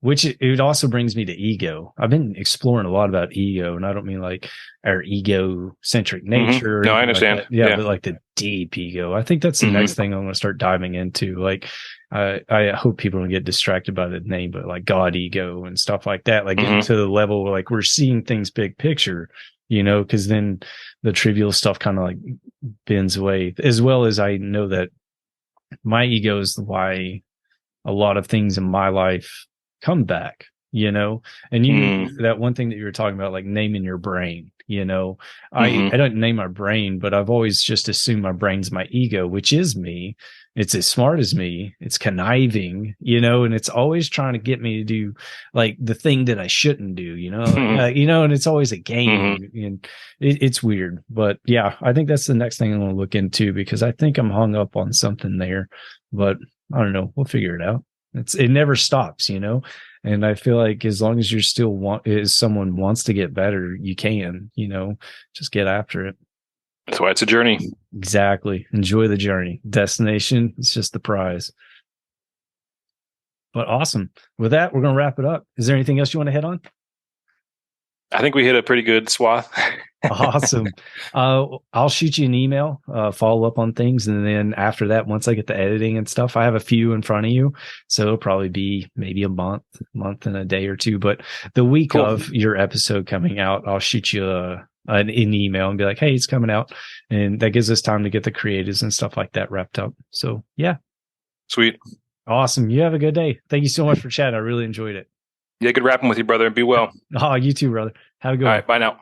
Which it also brings me to ego. I've been exploring a lot about ego, and I don't mean like our egocentric nature. No, I understand. Like but like the deep ego. I think that's the next thing I'm going to start diving into. Like, I hope people don't get distracted by the name, but like God ego and stuff like that. Like getting to the level where, like, we're seeing things big picture, you know, because then the trivial stuff kind of like bends away. As well as I know that my ego is why a lot of things in my life come back, you know. And that one thing that you were talking about, like naming your brain, you know, I don't name my brain, but I've always just assumed my brain's my ego, which is me. It's as smart as me. It's conniving, you know, and it's always trying to get me to do like the thing that I shouldn't do, you know, you know, and it's always a game, and it's weird. But yeah, I think that's the next thing I'm going to look into, because I think I'm hung up on something there, but I don't know. We'll figure it out. It never stops, you know. And I feel like as long as you're still as someone wants to get better, you can, you know, just get after it. That's why it's a journey. Exactly. Enjoy the journey. Destination, it's just the prize. But awesome. With that, we're going to wrap it up. Is there anything else you want to hit on? I think we hit a pretty good swath. Awesome. I'll shoot you an email, follow up on things. And then after that, once I get the editing and stuff, I have a few in front of you. So it'll probably be maybe a month and a day or two. But the week of your episode coming out, I'll shoot you an email and be like, hey, it's coming out. And that gives us time to get the creatives and stuff like that wrapped up. So yeah. Sweet. Awesome. You have a good day. Thank you so much for chatting. I really enjoyed it. Yeah, good rapping with you, brother. Be well. Oh, you too, brother. Have a good All one. right. Bye now.